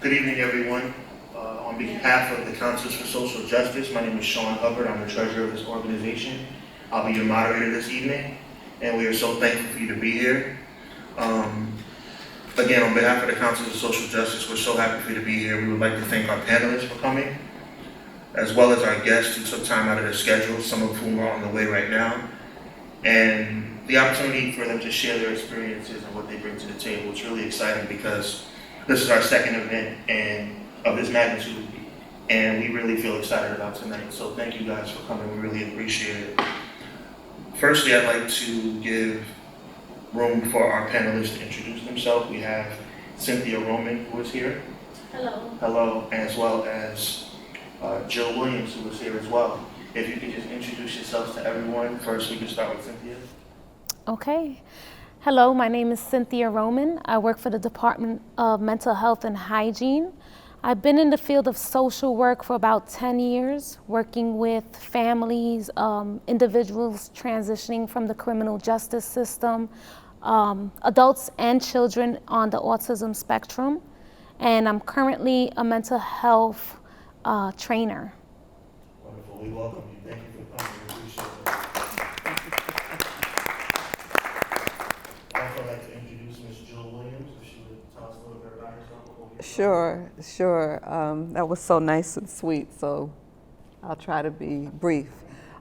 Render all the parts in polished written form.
Good evening, everyone. On behalf of the Councils for Social Justice, my name is Sean Hubbard. I'm the treasurer of this organization. I'll be your moderator this evening, and we are so thankful for you to be here. Again, on behalf of the Councils of Social Justice, we're so happy for you to be here. We would like to thank our panelists for coming, as well as our guests who took time out of their schedule, some of whom are on the way right now, and the opportunity for them to share their experiences and what they bring to the table. It's really exciting because this is our second event and of this magnitude, and we really feel excited about tonight. So thank you guys for coming. We really appreciate it. Firstly, I'd like to give room for our panelists to introduce themselves. We have Cynthia Roman, who is here. Hello. Hello, as well as Jill Williams, who is here as well. If you could just introduce yourselves to everyone. First, we can start with Cynthia. Okay. Hello, my name is Cynthia Roman. I work for the Department of Mental Health and Hygiene. I've been in the field of social work for about 10 years, working with families, individuals transitioning from the criminal justice system, adults and children on the autism spectrum. And I'm currently a mental health trainer. Wonderful. We welcome you. Thank you for coming. We appreciate it. I'd also like to introduce Ms. Jill Williams, if she would tell us a little bit about herself before we get started. Sure. That was so nice and sweet, so I'll try to be brief.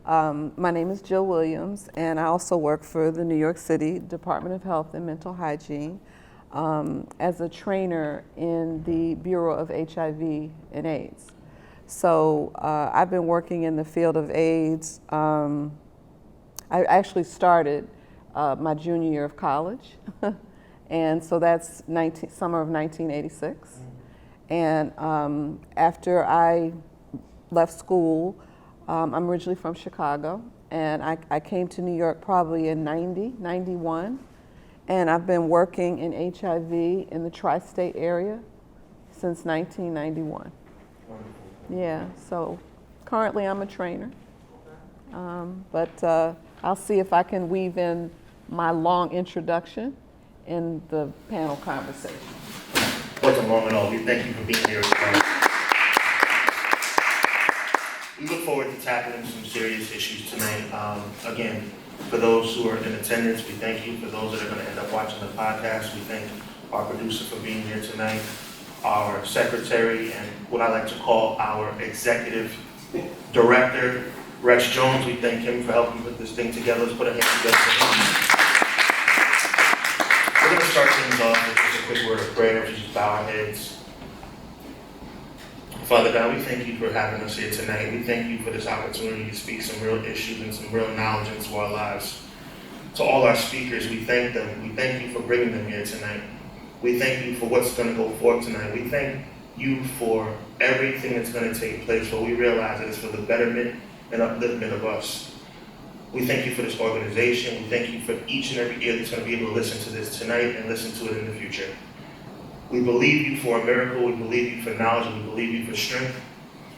My name is Jill Williams, and I also work for the New York City Department of Health and Mental Hygiene as a trainer in the Bureau of HIV and AIDS. So I've been working in the field of AIDS. I actually started my junior year of college, and so that's summer of 1986. And after I left school, I'm originally from Chicago, and I came to New York probably in 91, and I've been working in HIV in the tri-state area since 1991. Wonderful. Yeah, so currently I'm a trainer, but I'll see if I can weave in my long introduction in the panel conversation. Wasn't long at all. We thank you for being here. We look forward to tackling some serious issues tonight. Again, for those who are in attendance, we thank you. For those that are going to end up watching the podcast, we thank our producer for being here tonight, our secretary, and what I like to call our executive director, Rex Jones. We thank him for helping put this thing together. Let's put a hand together for him. We're going to start things off with just a quick word of prayer. If you just bow our heads. Father God, we thank you for having us here tonight. We thank you for this opportunity to speak some real issues and some real knowledge into our lives. To all our speakers, we thank them. We thank you for bringing them here tonight. We thank you for what's going to go forth tonight. We thank you for everything that's going to take place, for we realize that it's for the betterment and upliftment of us. We thank you for this organization. We thank you for each and every ear that's going to be able to listen to this tonight and listen to it in the future. We believe you for a miracle. We believe you for knowledge. We believe you for strength.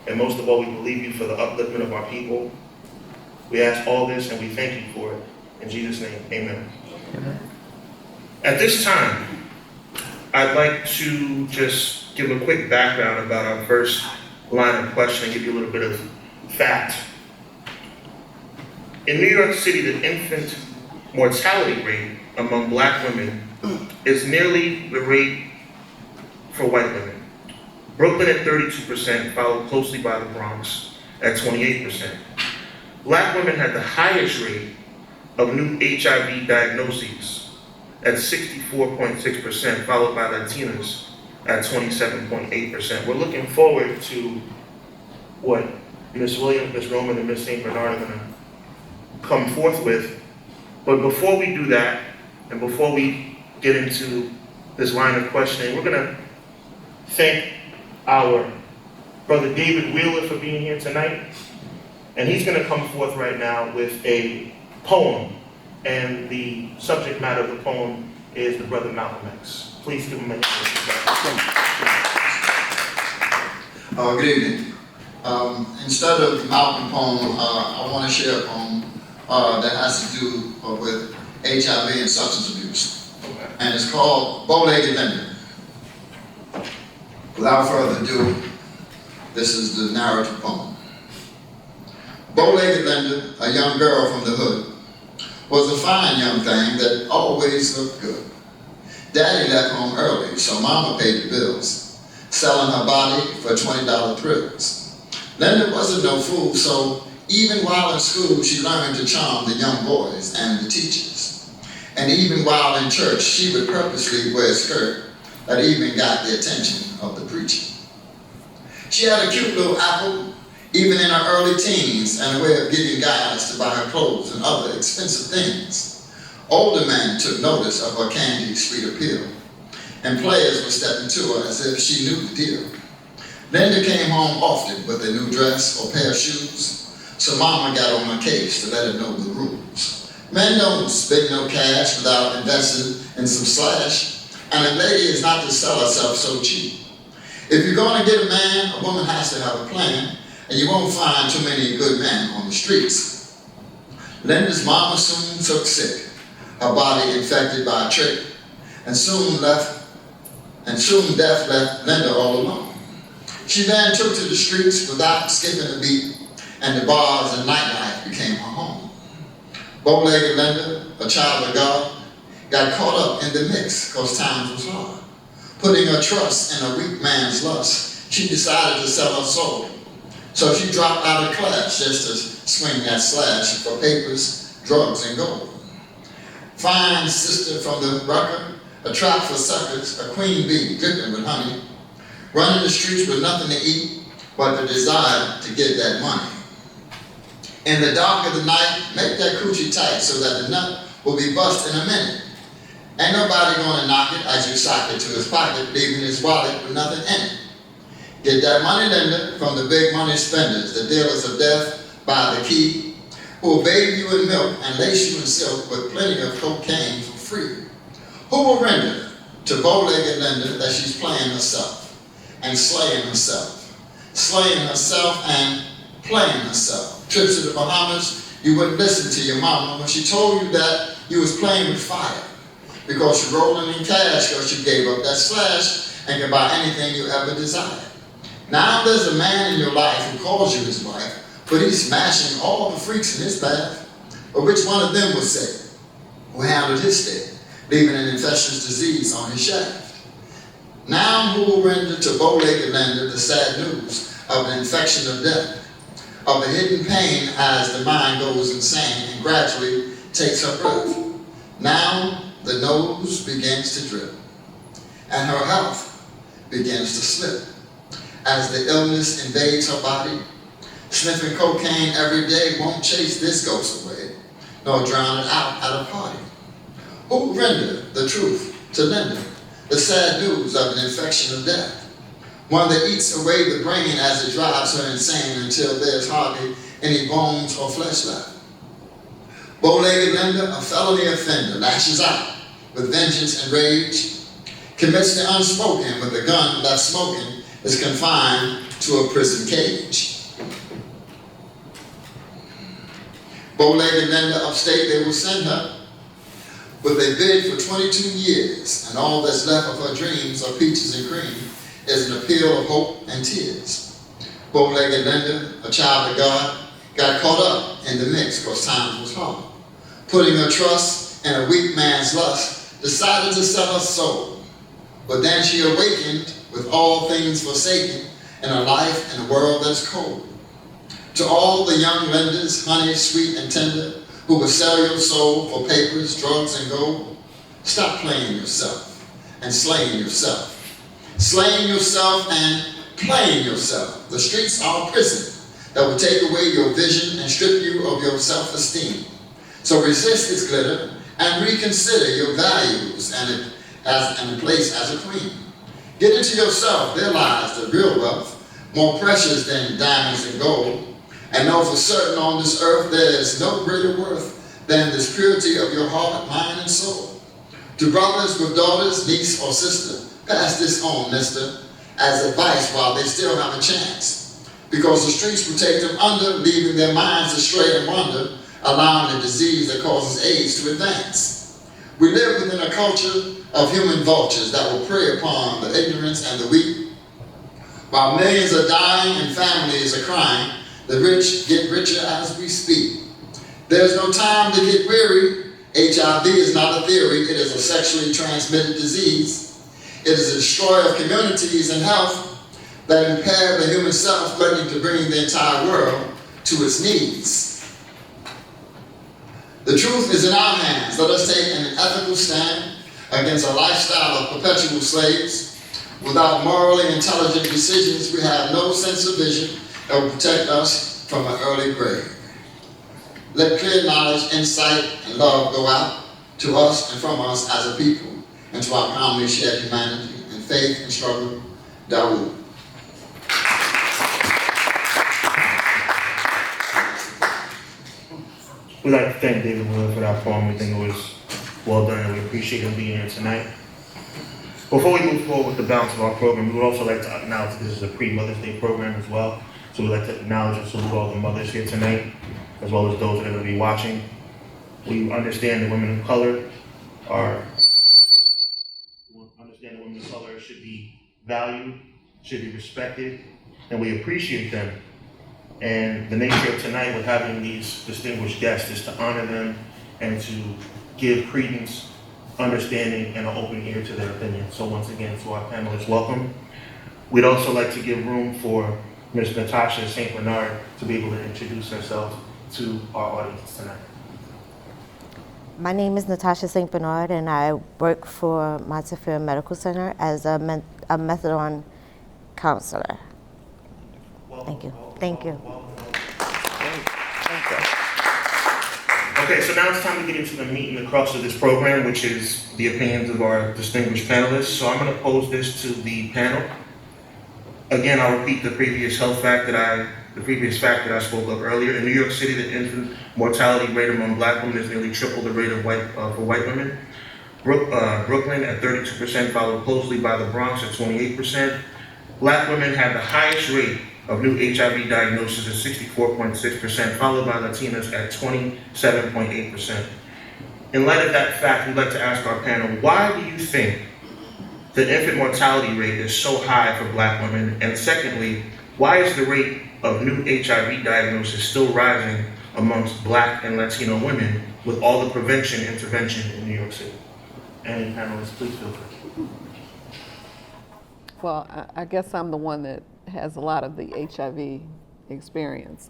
And most of all, we believe you for the upliftment of our people. We ask all this and we thank you for it. In Jesus' name, amen. Amen. At this time, I'd like to just give a quick background about our first line of questioning, give you a little bit of fact. In New York City, the infant mortality rate among Black women is nearly the rate for white women. Brooklyn at 32%, followed closely by the Bronx at 28%. Black women had the highest rate of new HIV diagnoses at 64.6%, followed by Latinas at 27.8%. We're looking forward to what Ms. Williams, Ms. Roman, and Ms. St. Bernard are going to come forth with. But before we do that, and before we get into this line of questioning, we're going to thank our brother David Wheeler for being here tonight. And he's going to come forth right now with a poem. And the subject matter of the poem is the brother Malcolm X. Please give him a hand. Good evening. Instead of the Malcolm poem, I want to share a poem that has to do with HIV and substance abuse. Okay. And it's called Bow-Legged Lemon. Without further ado, this is the narrative poem. Bow-legged Linda, a young girl from the hood, was a fine young thing that always looked good. Daddy left home early, so Mama paid the bills, selling her body for $20 thrills. Linda wasn't no fool, so even while in school, she learned to charm the young boys and the teachers. And even while in church, she would purposely wear a skirt that even got the attention of the preacher. She had a cute little apple, even in her early teens, and a way of getting guys to buy her clothes and other expensive things. Older men took notice of her candy sweet appeal, and players were stepping to her as if she knew the deal. Linda came home often with a new dress or pair of shoes, so Mama got on her case to let her know the rules. Men don't spend no cash without investing in some slash, and a lady is not to sell herself so cheap. If you're going to get a man, a woman has to have a plan, and you won't find too many good men on the streets. Linda's mama soon took sick, her body infected by a trick, and soon death left Linda all alone. She then took to the streets without skipping a beat, and the bars and nightlife became her home. Bow-legged Linda, a child of God, got caught up in the mix because times was hard. Putting her trust in a weak man's lust, she decided to sell her soul. So she dropped out of class just to swing that slash for papers, drugs, and gold. Fine sister from the rucker, a trap for suckers, a queen bee dripping with honey, running the streets with nothing to eat but the desire to get that money. In the dark of the night, make that coochie tight so that the nut will be bust in a minute. Ain't nobody gonna knock it as you sock it to his pocket, leaving his wallet with nothing in it. Get that money, Linda, from the big money spenders, the dealers of death by the key, who will bathe you in milk and lace you in silk with plenty of cocaine for free. Who will render to bow-legged Linda that she's playing herself and slaying herself and playing herself. Trips to the Bahamas, you wouldn't listen to your mama when she told you that you was playing with fire, because you're rolling in cash because you gave up that slash and can buy anything you ever desired. Now there's a man in your life who calls you his wife, but he's smashing all the freaks in his path. But which one of them was safe? Who handled his state, leaving an infectious disease on his shaft? Now who will render to bow-legged Linda the sad news of an infection of death, of a hidden pain as the mind goes insane and gradually takes her breath? Now the nose begins to drip, and her health begins to slip as the illness invades her body. Sniffing cocaine every day won't chase this ghost away, nor drown it out at a party. Who will render the truth to Linda, the sad news of an infection of death, one that eats away the brain as it drives her insane until there's hardly any bones or flesh left? Bow-legged Linda, a felony offender, lashes out with vengeance and rage, commits the unspoken with a gun left smoking, is confined to a prison cage. Bow-legged Linda upstate, they will send her with a bid for 22 years, and all that's left of her dreams of peaches and cream is an appeal of hope and tears. Bow-legged Linda, a child of God, got caught up in the mix because times was hard. Putting her trust in a weak man's lust, decided to sell her soul. But then she awakened with all things forsaken in a life in a world that's cold. To all the young Lindas, honey, sweet and tender, who will sell your soul for papers, drugs, and gold, stop playing yourself and slaying yourself. Slaying yourself and playing yourself. The streets are a prison that will take away your vision and strip you of your self-esteem. So resist its glitter and reconsider your values and a place as a queen. Get into yourself, realize the real wealth, more precious than diamonds and gold, and know for certain on this earth there is no greater worth than this purity of your heart, mind, and soul. To brothers with daughters, niece or sister, pass this on, mister, as advice while they still have a chance. Because the streets will take them under, leaving their minds astray and wander, allowing the disease that causes AIDS to advance. We live within a culture of human vultures that will prey upon the ignorance and the weak, While millions are dying and families are crying, the rich get richer as we speak. There's no time to get weary. HIV is not a theory, it is a sexually transmitted disease. It is a destroyer of communities and health that impair the human self, threatening to bring the entire world to its knees. The truth is in our hands. Let us take an ethical stand against a lifestyle of perpetual slaves. Without morally intelligent decisions, we have no sense of vision that will protect us from an early grave. Let clear knowledge, insight, and love go out to us and from us as a people, and to our common shared humanity and faith and struggle. Dawood. We'd like to thank David Wood for that poem. We think it was well done, and we appreciate him being here tonight. Before we move forward with the balance of our program, we would also like to acknowledge this is a pre-Mother's Day program as well. So we'd like to acknowledge and salute all the mothers here tonight, as well as those that are going to be watching. We understand that women of color should be valued, should be respected, and we appreciate them. And the nature of tonight with having these distinguished guests is to honor them and to give credence, understanding, and an open ear to their opinions. So once again, to our panelists, welcome. We'd also like to give room for Ms. Natasha St. Bernard to be able to introduce herself to our audience tonight. My name is Natasha St. Bernard, and I work for Montefiore Medical Center as a methadone counselor. Thank you. Thank you. Thank you. Okay, so now it's time to get into the meat and the crux of this program, which is the opinions of our distinguished panelists. So I'm going to pose this to the panel. Again, I'll repeat the previous fact that I spoke of earlier. In New York City, the infant mortality rate among black women is nearly triple the rate of for white women. Brooklyn at 32%, followed closely by the Bronx at 28%. Black women have the highest rate of new HIV diagnosis at 64.6%, followed by Latinas at 27.8%. In light of that fact, we'd like to ask our panel, why do you think the infant mortality rate is so high for black women? And secondly, why is the rate of new HIV diagnosis still rising amongst black and Latino women with all the intervention in New York City? Any panelists, please feel free. Well, I guess I'm the one that has a lot of the HIV experience.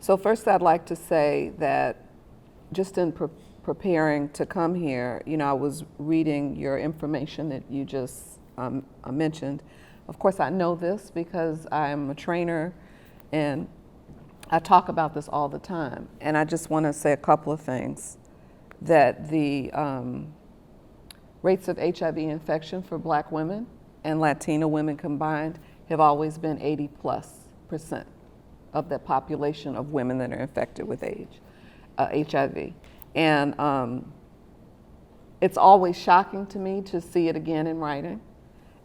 So first I'd like to say that just in preparing to come here, I was reading your information that you just mentioned. Of course, I know this because I'm a trainer and I talk about this all the time. And I just want to say a couple of things. That the rates of HIV infection for black women and Latina women combined have always been 80+% of the population of women that are infected with HIV. And it's always shocking to me to see it again in writing.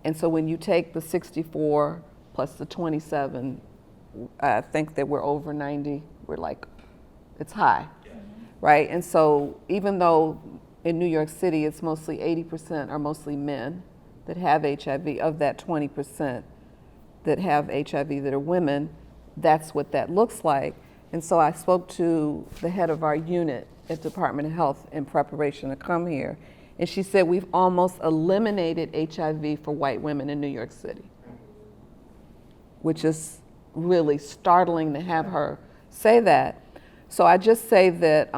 And so when you take the 64 plus the 27, I think that we're over 90, we're like, it's high, right? And so even though in New York City it's mostly 80% are mostly men that have HIV, of that 20% that have HIV that are women, that's what that looks like. And so I spoke to the head of our unit at Department of Health in preparation to come here. And she said we've almost eliminated HIV for white women in New York City, which is really startling to have her say that. So I just say that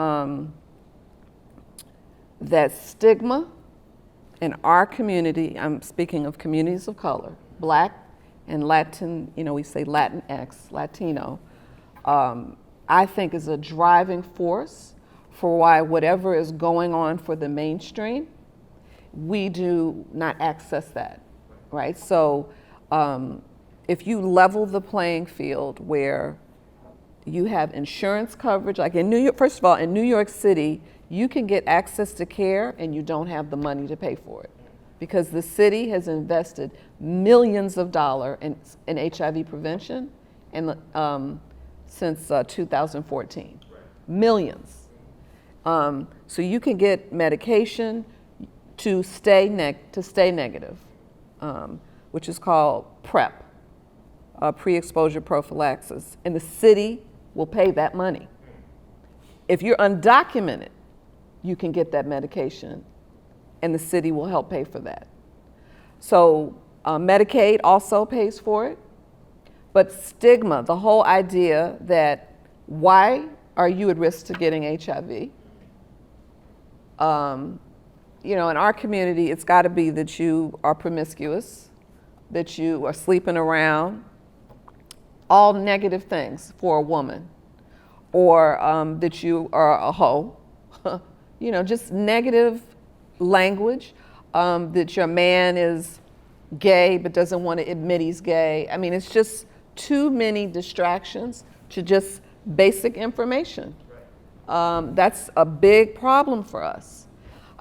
that stigma in our community, I'm speaking of communities of color, black and Latin, we say Latinx, Latino, I think is a driving force for why whatever is going on for the mainstream, we do not access that, right? So if you level the playing field where you have insurance coverage, like in New York, first of all, in New York City, you can get access to care and you don't have the money to pay for it because the city has invested millions of dollars in HIV prevention and since 2014, millions. So you can get medication to stay negative. which is called PrEP, pre-exposure prophylaxis, and the city will pay that money. If you're undocumented, you can get that medication, and the city will help pay for that. So Medicaid also pays for it, but stigma, the whole idea that why are you at risk to getting HIV? You know, in our community, it's got to be that you are promiscuous, that you are sleeping around, all negative things for a woman, or that you are a hoe, you know, just negative language, that your man is gay but doesn't want to admit he's gay. I mean, it's just too many distractions to just basic information. That's a big problem for us.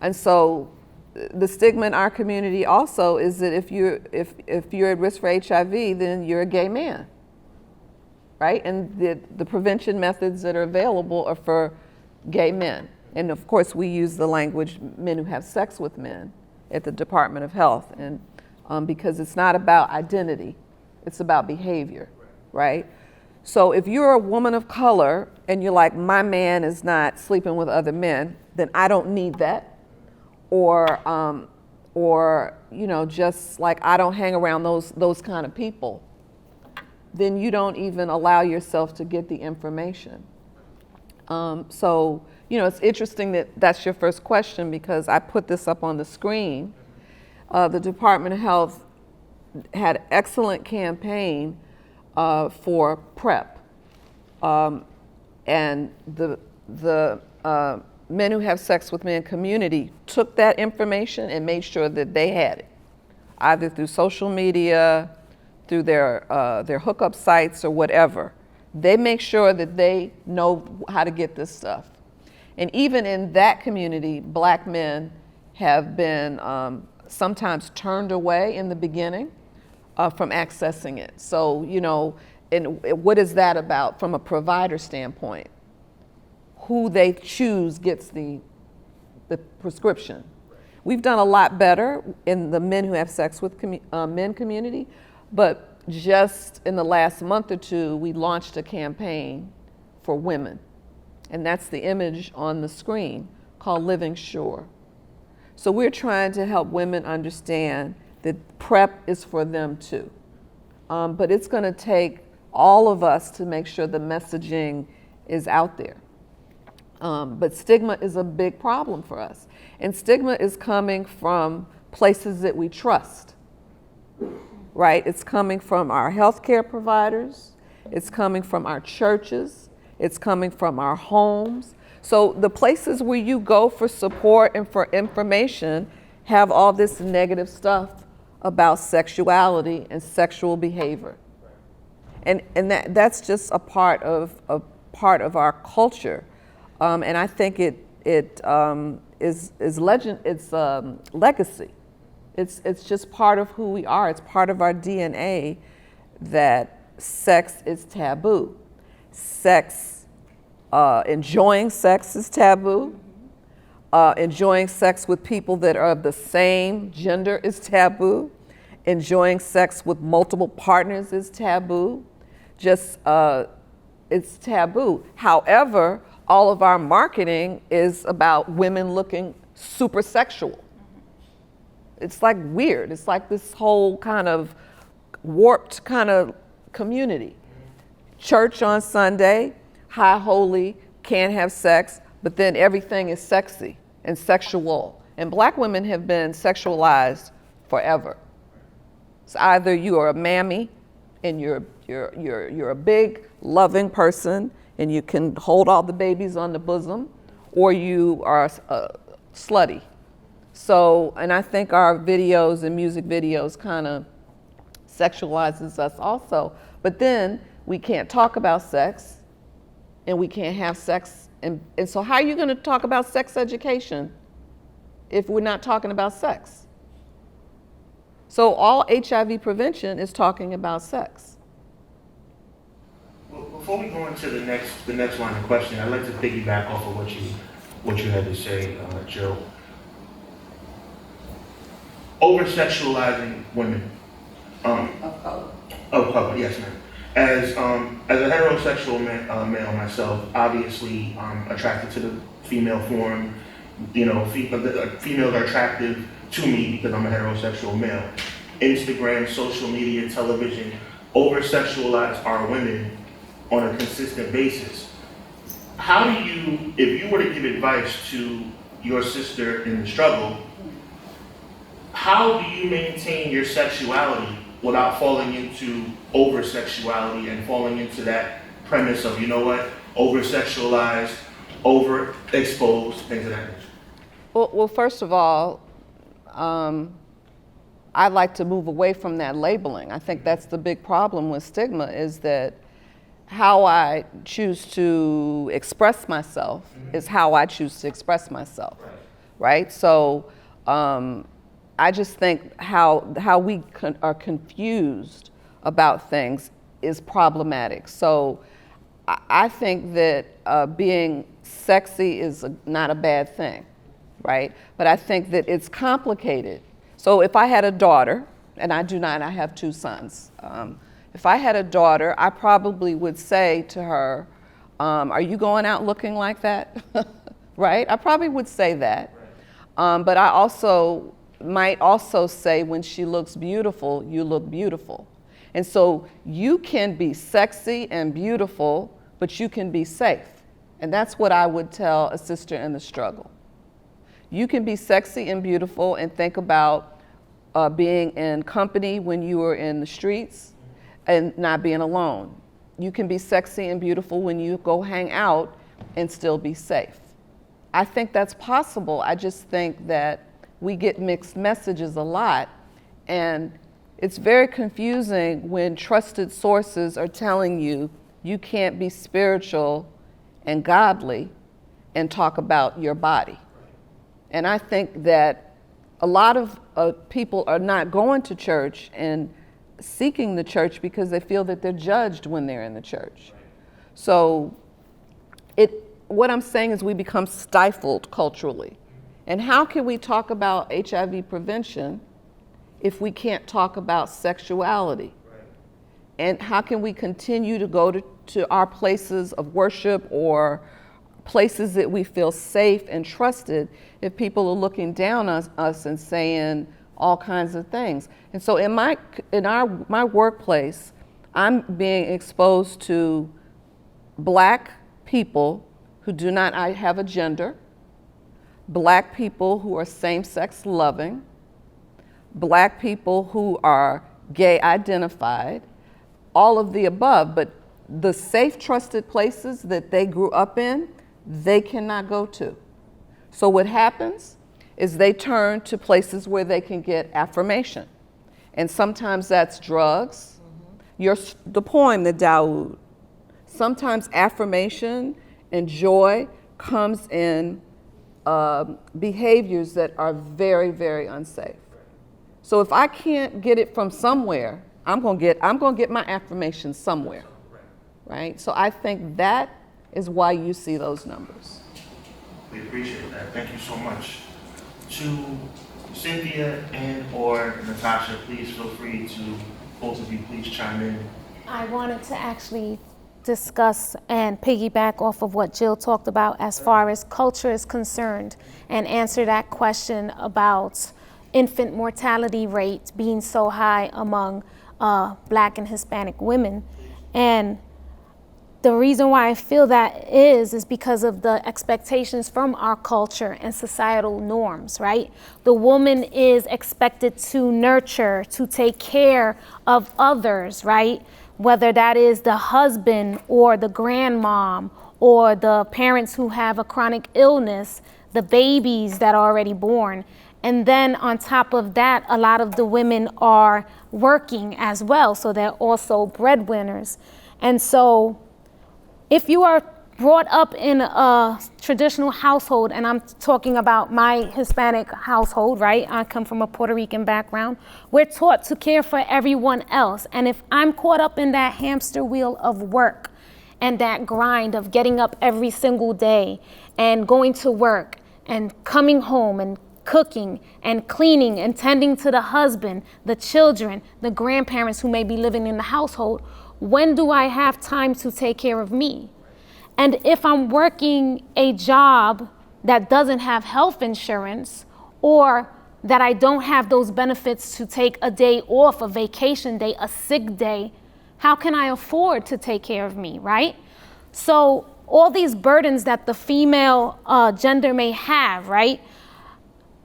And so the stigma in our community also is that if you're at risk for HIV, then you're a gay man, right? And the prevention methods that are available are for gay men. And of course, we use the language men who have sex with men at the Department of Health, and because it's not about identity, it's about behavior, right? So if you're a woman of color and you're like, my man is not sleeping with other men, then I don't need that. Or you know, just like I don't hang around those kind of people, then you don't even allow yourself to get the information. So, you know, it's interesting that that's your first question, because I put this up on the screen. The Department of Health had an excellent campaign for PrEP. And the men who have sex with men community took that information and made sure that they had it, either through social media, through their hookup sites or whatever. They make sure that they know how to get this stuff. And even in that community, black men have been sometimes turned away in the beginning from accessing it. So, you know, and what is that about from a provider standpoint? Who they choose gets the prescription. We've done a lot better in the men who have sex with men community, but just in the last month or two, we launched a campaign for women. And that's the image on the screen called Living Sure. So we're trying to help women understand that PrEP is for them too. But it's gonna take all of us to make sure the messaging is out there. But stigma is a big problem for us. And stigma is coming from places that we trust, right? It's coming from our healthcare providers, it's coming from our churches, it's coming from our homes. So the places where you go for support and for information have all this negative stuff about sexuality and sexual behavior. And that's just a part of our culture. And I think it is legend. It's legacy. It's just part of who we are. It's part of our DNA that sex is taboo. Enjoying sex is taboo. Enjoying sex with people that are of the same gender is taboo. Enjoying sex with multiple partners is taboo. It's taboo. However, all of our marketing is about women looking super sexual. It's like weird. It's like this whole kind of warped kind of community. Church on Sunday, high holy, can't have sex, but then everything is sexy and sexual. And black women have been sexualized forever. It's either you are a mammy and you're a big loving person and you can hold all the babies on the bosom, or you are slutty. So, and I think our videos and music videos kind of sexualizes us also. But then we can't talk about sex, and we can't have sex. And so how are you gonna talk about sex education if we're not talking about sex? So all HIV prevention is talking about sex. Well, before we go into the next line of questioning, I'd like to piggyback off of what you had to say, Joe. Over-sexualizing women. Yes, ma'am. As a heterosexual male myself, obviously attracted to the female form. You know, females are attractive to me because I'm a heterosexual male. Instagram, social media, television over-sexualize our women on a consistent basis. How do you, if you were to give advice to your sister in the struggle, how do you maintain your sexuality without falling into over-sexuality and falling into that premise of, you know what, over-sexualized, overexposed, things of that nature? Well, first of all, I'd like to move away from that labeling. I think that's the big problem with stigma, is that how I choose to express myself is how I choose to express myself, right? So I just think how we are confused about things is problematic. So I think that being sexy is not a bad thing, right? But I think that it's complicated. So if I had a daughter, and I do not, I have 2 sons. If I had a daughter, I probably would say to her, are you going out looking like that? Right? I probably would say that. But I also might also say, when she looks beautiful, you look beautiful. And so you can be sexy and beautiful, but you can be safe. And that's what I would tell a sister in the struggle. You can be sexy and beautiful and think about being in company when you are in the streets and not being alone. You can be sexy and beautiful when you go hang out and still be safe. I think that's possible. I just think that we get mixed messages a lot, and it's very confusing when trusted sources are telling you you can't be spiritual and godly and talk about your body. And I think that a lot of people are not going to church and seeking the church because they feel that they're judged when they're in the church. So what I'm saying is we become stifled culturally. And how can we talk about HIV prevention if we can't talk about sexuality? And how can we continue to go to our places of worship or places that we feel safe and trusted if people are looking down on us and saying all kinds of things? And so in my workplace, I'm being exposed to Black people who do not have a gender, Black people who are same-sex loving, Black people who are gay identified, all of the above. But the safe, trusted places that they grew up in, they cannot go to. So what happens is they turn to places where they can get affirmation. And sometimes that's drugs. The poem, the Dawood. Sometimes affirmation and joy comes in behaviors that are very, very unsafe. So if I can't get it from somewhere, I'm gonna get my affirmation somewhere, right? So I think that is why you see those numbers. We appreciate that. Thank you so much. To Cynthia and or Natasha, please feel free to, both of you, please chime in. I wanted to actually discuss and piggyback off of what Jill talked about as far as culture is concerned and answer that question about infant mortality rate being so high among Black and Hispanic women. And the reason why I feel that is because of the expectations from our culture and societal norms, right? The woman is expected to nurture, to take care of others, right? Whether that is the husband or the grandmom or the parents who have a chronic illness, the babies that are already born. And then on top of that, a lot of the women are working as well, so they're also breadwinners. And so if you are brought up in a traditional household, and I'm talking about my Hispanic household, right? I come from a Puerto Rican background. We're taught to care for everyone else. And if I'm caught up in that hamster wheel of work and that grind of getting up every single day and going to work and coming home and cooking and cleaning and tending to the husband, the children, the grandparents who may be living in the household, when do I have time to take care of me? And if I'm working a job that doesn't have health insurance, or that I don't have those benefits to take a day off, a vacation day, a sick day, how can I afford to take care of me, right? So all these burdens that the female gender may have, right?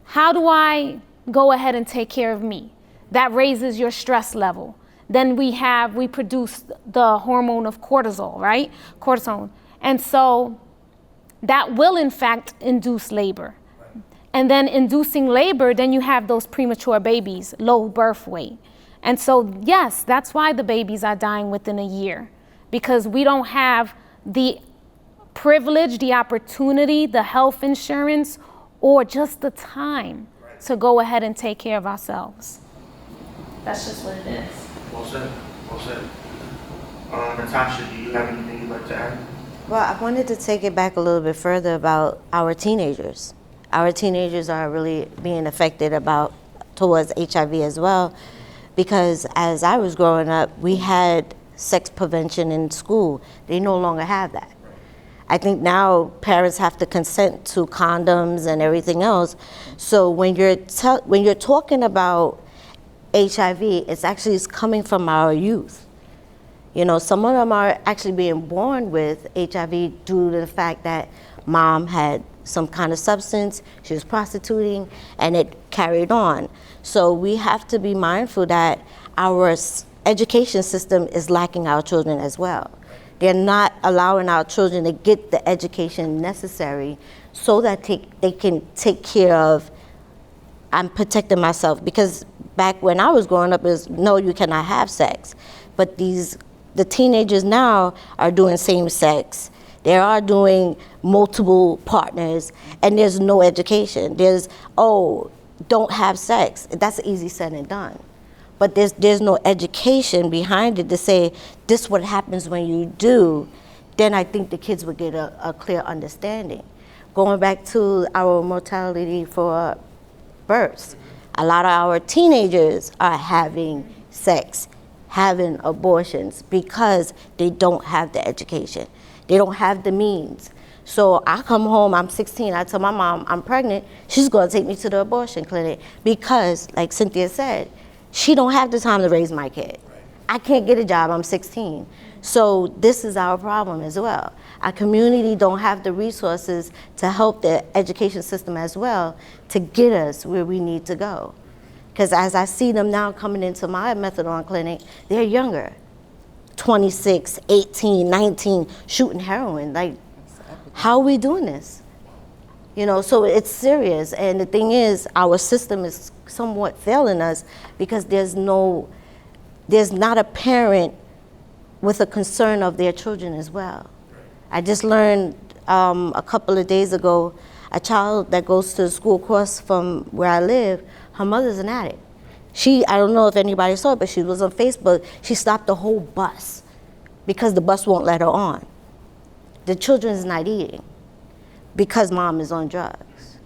How do I go ahead and take care of me? That raises your stress level. Then we produce the hormone of cortisol, right? Cortisone. And so that will in fact induce labor. And then inducing labor, then you have those premature babies, low birth weight. And so yes, that's why the babies are dying within a year, because we don't have the privilege, the opportunity, the health insurance, or just the time to go ahead and take care of ourselves. That's just what it is. Well said, well said. Natasha, do you have anything you'd like to add? Well, I wanted to take it back a little bit further about our teenagers. Our teenagers are really being affected towards HIV as well, because as I was growing up, we had sex prevention in school. They no longer have that. I think now parents have to consent to condoms and everything else. So when you're talking about HIV, it's coming from our youth. You know, some of them are actually being born with HIV due to the fact that mom had some kind of substance, she was prostituting, and it carried on. So we have to be mindful that our education system is lacking our children as well. They're not allowing our children to get the education necessary so that they can take care of, I'm protecting myself. Because back when I was growing up, it was, no, you cannot have sex. But the teenagers now are doing same sex. They are doing multiple partners, and there's no education. There's, don't have sex. That's easy said and done. But there's no education behind it to say, this is what happens when you do. Then I think the kids would get a clear understanding. Going back to our mortality for births, a lot of our teenagers are having sex, having abortions, because they don't have the education. They don't have the means. So I come home, I'm 16, I tell my mom I'm pregnant, she's gonna take me to the abortion clinic because, like Cynthia said, she don't have the time to raise my kid. I can't get a job, I'm 16. So this is our problem as well. Our community don't have the resources to help the education system as well to get us where we need to go. Because as I see them now coming into my methadone clinic, they're younger. 26, 18, 19, shooting heroin. Like, how are we doing this? You know, so it's serious. And the thing is, our system is somewhat failing us because there's not a parent with a concern of their children as well. I just learned a couple of days ago, a child that goes to the school across from where I live, her mother's an addict. I don't know if anybody saw it, but she was on Facebook. She stopped the whole bus because the bus won't let her on. The children's not eating because mom is on drugs.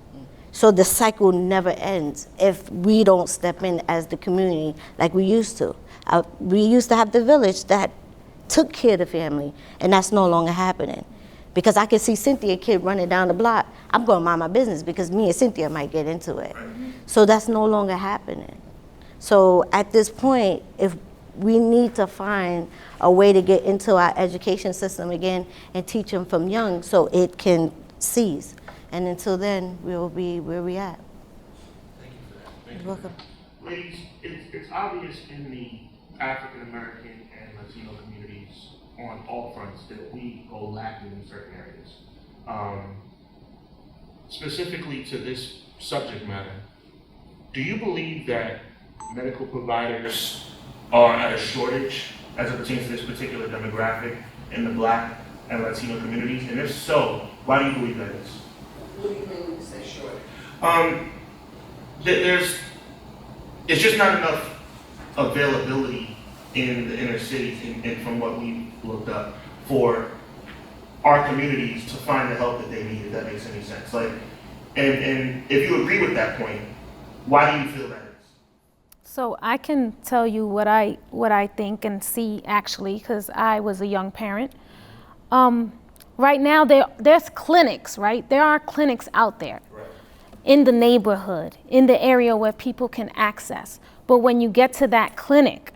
So the cycle never ends if we don't step in as the community like we used to. We used to have the village that took care of the family, and that's no longer happening. Because I can see Cynthia kid running down the block, I'm going to mind my business because me and Cynthia might get into it. So that's no longer happening. So at this point, if we need to find a way to get into our education system again and teach them from young so it can cease. And until then, we'll be where we at. Thank you for that. Thank You're welcome. Ladies, it's obvious in the African American and Latino communities on all fronts that we go lacking in certain areas. Specifically to this subject matter, do you believe that medical providers are at a shortage as it pertains to this particular demographic in the Black and Latino communities? And if so, why do you believe that is? What do you mean when you say short? It's just not enough availability in the inner cities, and from what we've looked up, for our communities to find the help that they need, if that makes any sense. Like, And if you agree with that point, why do you feel that is? So I can tell you what I think and see actually, because I was a young parent. Right now there's clinics, right? There are clinics out there in the neighborhood, in the area where people can access. But when you get to that clinic,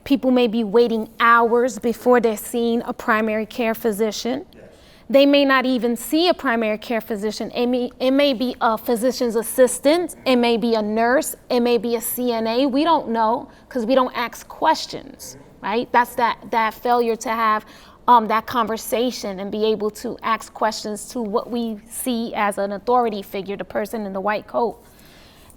people may be waiting hours before they're seeing a primary care physician. Yes. They may not even see a primary care physician. It may be a physician's assistant. It may be a nurse. It may be a CNA. We don't know because we don't ask questions, right? That's that failure to have that conversation and be able to ask questions to what we see as an authority figure, the person in the white coat.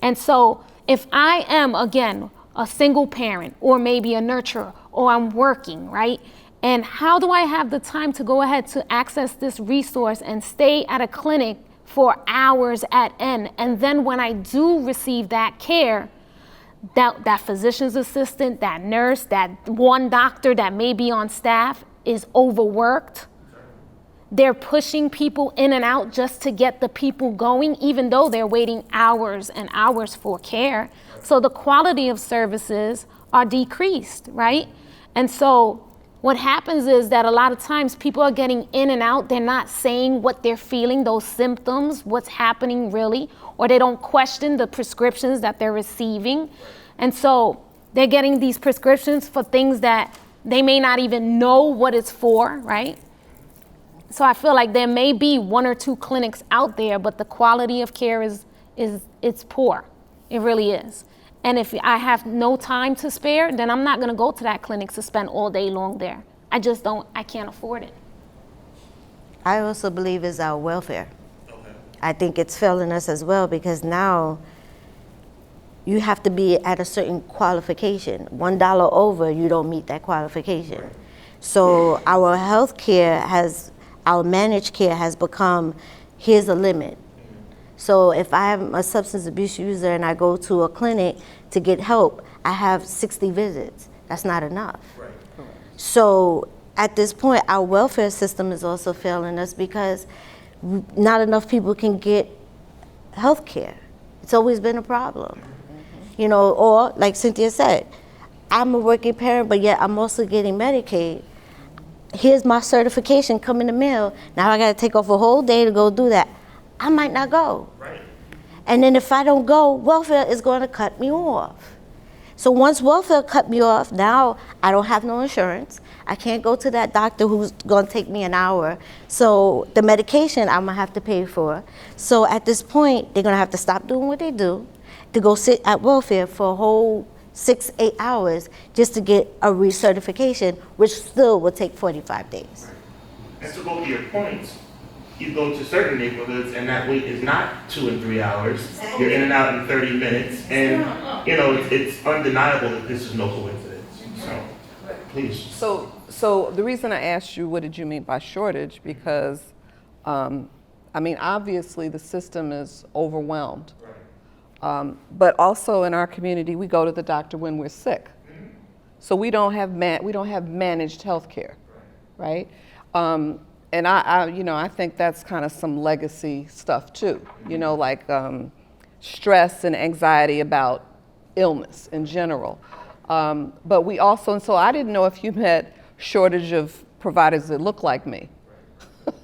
And so if I am, again, a single parent or maybe a nurturer, or I'm working, right? And how do I have the time to go ahead to access this resource and stay at a clinic for hours at end? And then when I do receive that care, that physician's assistant, that nurse, that one doctor that may be on staff is overworked. They're pushing people in and out just to get the people going, even though they're waiting hours and hours for care. So the quality of services are decreased, right? And so what happens is that a lot of times people are getting in and out. They're not saying what they're feeling, those symptoms, what's happening really, or they don't question the prescriptions that they're receiving. And so they're getting these prescriptions for things that they may not even know what it's for, right? So I feel like there may be one or two clinics out there, but the quality of care it's poor. It really is. And if I have no time to spare, then I'm not gonna go to that clinic to spend all day long there. I can't afford it. I also believe it's our welfare. Okay. I think it's failing us as well because now you have to be at a certain qualification. $1 over, you don't meet that qualification. So our our managed care has become, here's a limit. So if I'm a substance abuse user and I go to a clinic to get help, I have 60 visits. That's not enough. Right. So at this point, our welfare system is also failing us because not enough people can get health care. It's always been a problem. You know, or like Cynthia said, I'm a working parent, but yet I'm also getting Medicaid. Here's my certification, come in the mail. Now I gotta take off a whole day to go do that. I might not go. Right. And then if I don't go, welfare is going to cut me off. So once welfare cut me off, now I don't have no insurance. I can't go to that doctor who's going to take me an hour. So the medication I'm going to have to pay for. So at this point, they're going to have to stop doing what they do to go sit at welfare for a whole 6-8 hours just to get a recertification, which still will take 45 days. And to both of your points, you go to certain neighborhoods and that wait is not 2 and 3 hours. You're in and out in 30 minutes. And, you know, it's undeniable that this is no coincidence. So, please. So the reason I asked you, what did you mean by shortage? Because, I mean, obviously the system is overwhelmed. But also in our community, we go to the doctor when we're sick. So we don't have managed health care, right? And I think that's kind of some legacy stuff too, you know, like stress and anxiety about illness in general. But we also, and so I didn't know if you had shortage of providers that look like me,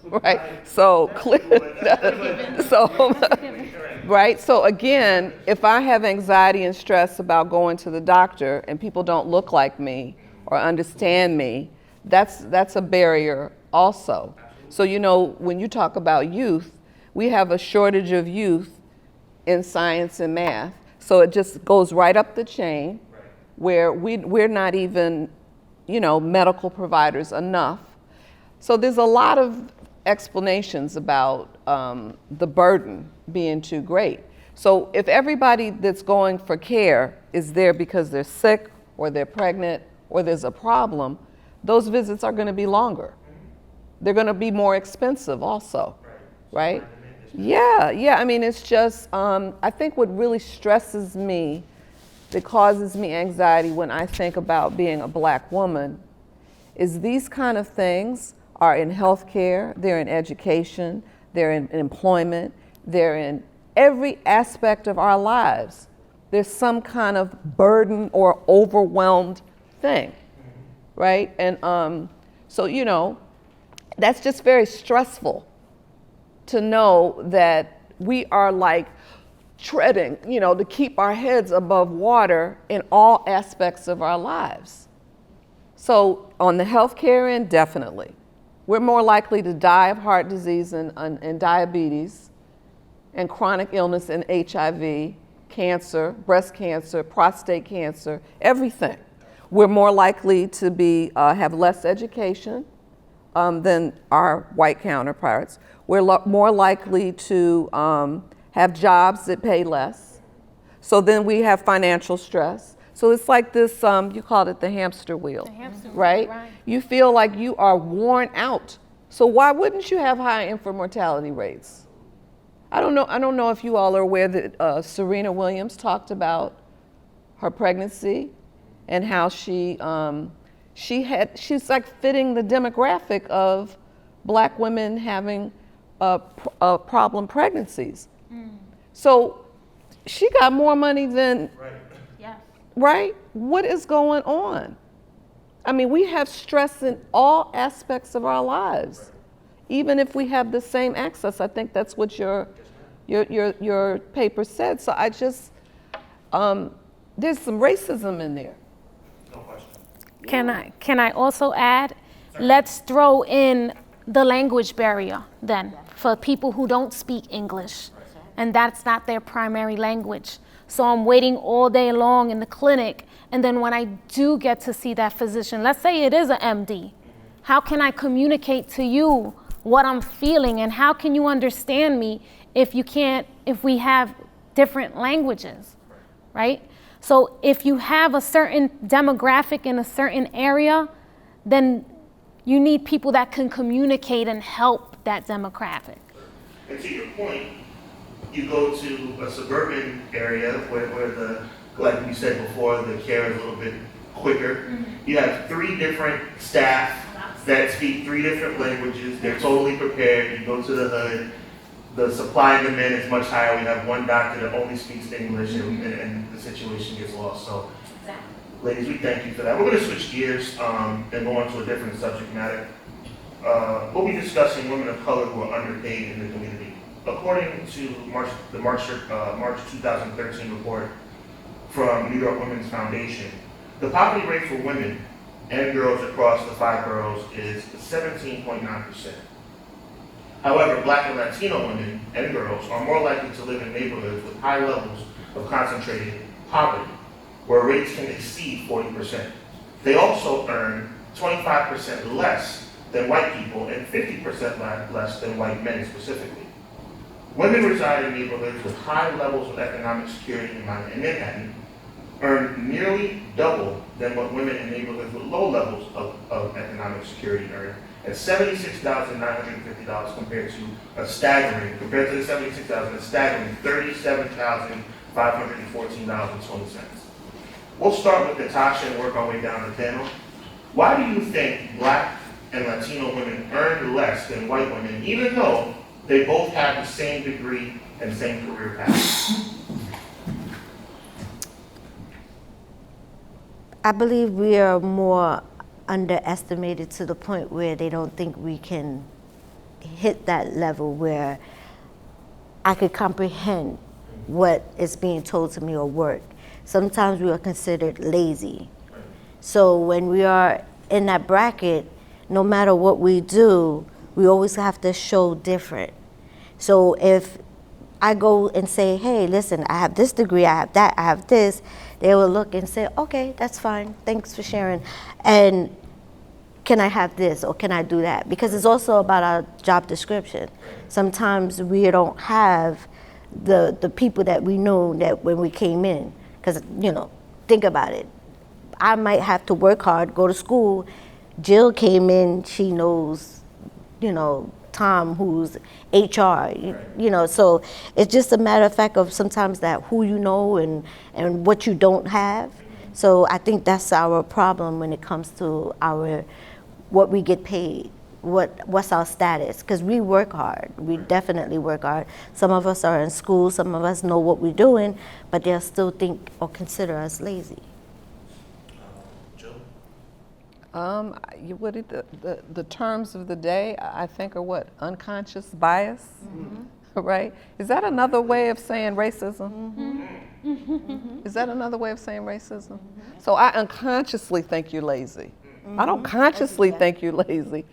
right? So, right? So again, if I have anxiety and stress about going to the doctor and people don't look like me or understand me, that's a barrier also. So, you know, when you talk about youth, we have a shortage of youth in science and math. So it just goes right up the chain where we're not even, you know, medical providers enough. So there's a lot of explanations about the burden being too great. So if everybody that's going for care is there because they're sick or they're pregnant or there's a problem, those visits are going to be longer. They're going to be more expensive also, right? Yeah. I mean, it's just, I think what really stresses me, that causes me anxiety when I think about being a Black woman, is these kind of things are in healthcare, they're in education, they're in employment, They're in every aspect of our lives. There's some kind of burden or overwhelmed thing, right? And so, you know, that's just very stressful to know that we are like treading, you know, to keep our heads above water in all aspects of our lives. So on the healthcare end, definitely. We're more likely to die of heart disease and diabetes and chronic illness and HIV, cancer, breast cancer, prostate cancer, everything. We're more likely to be have less education than our white counterparts. We're more likely to have jobs that pay less. So then we have financial stress. So it's like this, you called it the hamster wheel, right? You feel like you are worn out. So why wouldn't you have high infant mortality rates? I don't know if you all are aware that Serena Williams talked about her pregnancy and how she's like fitting the demographic of Black women having problem pregnancies. So she got more money than, right? What is going on? I mean, we have stress in all aspects of our lives, even if we have the same access. I think that's what your paper said. So I just, there's some racism in there. No question. Can I also add, let's throw in the language barrier then for people who don't speak English and that's not their primary language. So I'm waiting all day long in the clinic, and then when I do get to see that physician, let's say it is an MD, how can I communicate to you what I'm feeling, and how can you understand me if we have different languages, right? So if you have a certain demographic in a certain area, then you need people that can communicate and help that demographic. And to your point, you go to a suburban area where the, like we said before, the care is a little bit quicker. You have 3 different staff that speak 3 different languages. They're totally prepared. You go to the hood, the supply and demand is much higher. We have one doctor that only speaks English, and the situation gets lost. So, ladies, we thank you for that. We're going to switch gears and go on to a different subject matter. We'll be discussing women of color who are underpaid in the community. According to the March 2013 report from New York Women's Foundation, the poverty rate for women and girls across the 5 boroughs is 17.9%. However, Black and Latino women and girls are more likely to live in neighborhoods with high levels of concentrated poverty, where rates can exceed 40%. They also earn 25% less than white people and 50% less than white men specifically. Women reside in neighborhoods with high levels of economic security in Manhattan, earn nearly double than what women in neighborhoods with low levels of economic security earn, at $76,950 compared to the $76,000, a staggering $37,514.20. We'll start with Natasha and work our way down the panel. Why do you think Black and Latino women earn less than white women, even though they both have the same degree and same career path? I believe we are more underestimated to the point where they don't think we can hit that level where I could comprehend what is being told to me or work. Sometimes we are considered lazy. So when we are in that bracket, no matter what we do, we always have to show different. So if I go and say, hey, listen, I have this degree, I have that, I have this, they will look and say, okay, that's fine, thanks for sharing. And can I have this or can I do that? Because it's also about our job description. Sometimes we don't have the people that we know that when we came in. Because, you know, think about it. I might have to work hard, go to school. Jill came in, she knows, you know, Tom, who's HR, you know, so it's just a matter of fact of sometimes that who you know and what you don't have. So I think that's our problem when it comes to what we get paid. what's our status, because we work hard. We definitely work hard. Some of us are in school, some of us know what we're doing, but they'll still think or consider us lazy. Joe? The terms of the day, I think, are what? Unconscious bias, right? Is that another way of saying racism? Is that another way of saying racism? So I unconsciously think you're lazy. I don't consciously think you're lazy,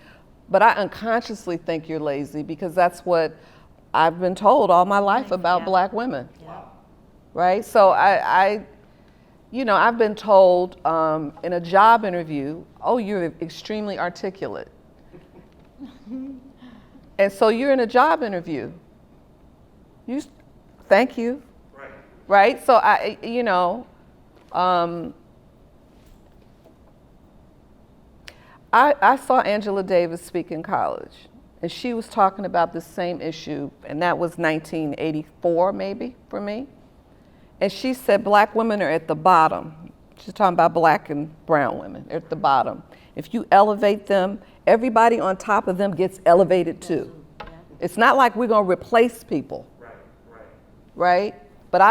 but I unconsciously think you're lazy because that's what I've been told all my life about black women, right? So I've been told in a job interview, oh, you're extremely articulate. And so you're in a job interview. Thank you. Right? So I saw Angela Davis speak in college, and she was talking about the same issue, and that was 1984 maybe for me. And she said black women are at the bottom. She's talking about black and brown women at the bottom. If you elevate them, everybody on top of them gets elevated too. It's not like we're gonna replace people. Right? But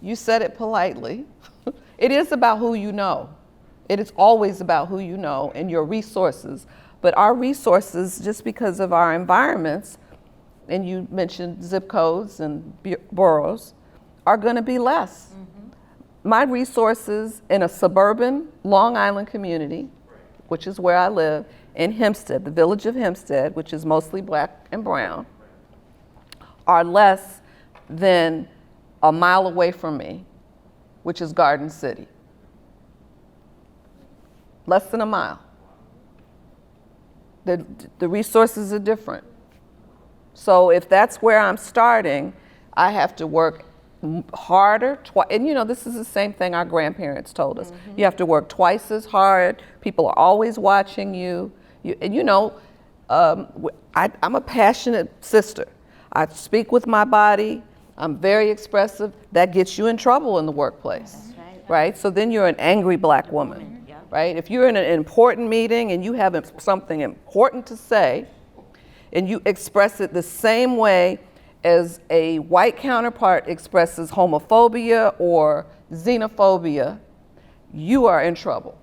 you said it politely. It is about who you know. It is always about who you know and your resources. But our resources, just because of our environments, and you mentioned zip codes and boroughs, are going to be less. My resources in a suburban Long Island community, which is where I live, in Hempstead, the village of Hempstead, which is mostly black and brown, are less than a mile away from me, which is Garden City. Less than a mile. The resources are different. So if that's where I'm starting, I have to work harder. And this is the same thing our grandparents told us. You have to work twice as hard. People are always watching you. I'm a passionate sister. I speak with my body. I'm very expressive. That gets you in trouble in the workplace, right? So then you're an angry black woman, right? If you're in an important meeting and you have something important to say, and you express it the same way as a white counterpart expresses homophobia or xenophobia, you are in trouble,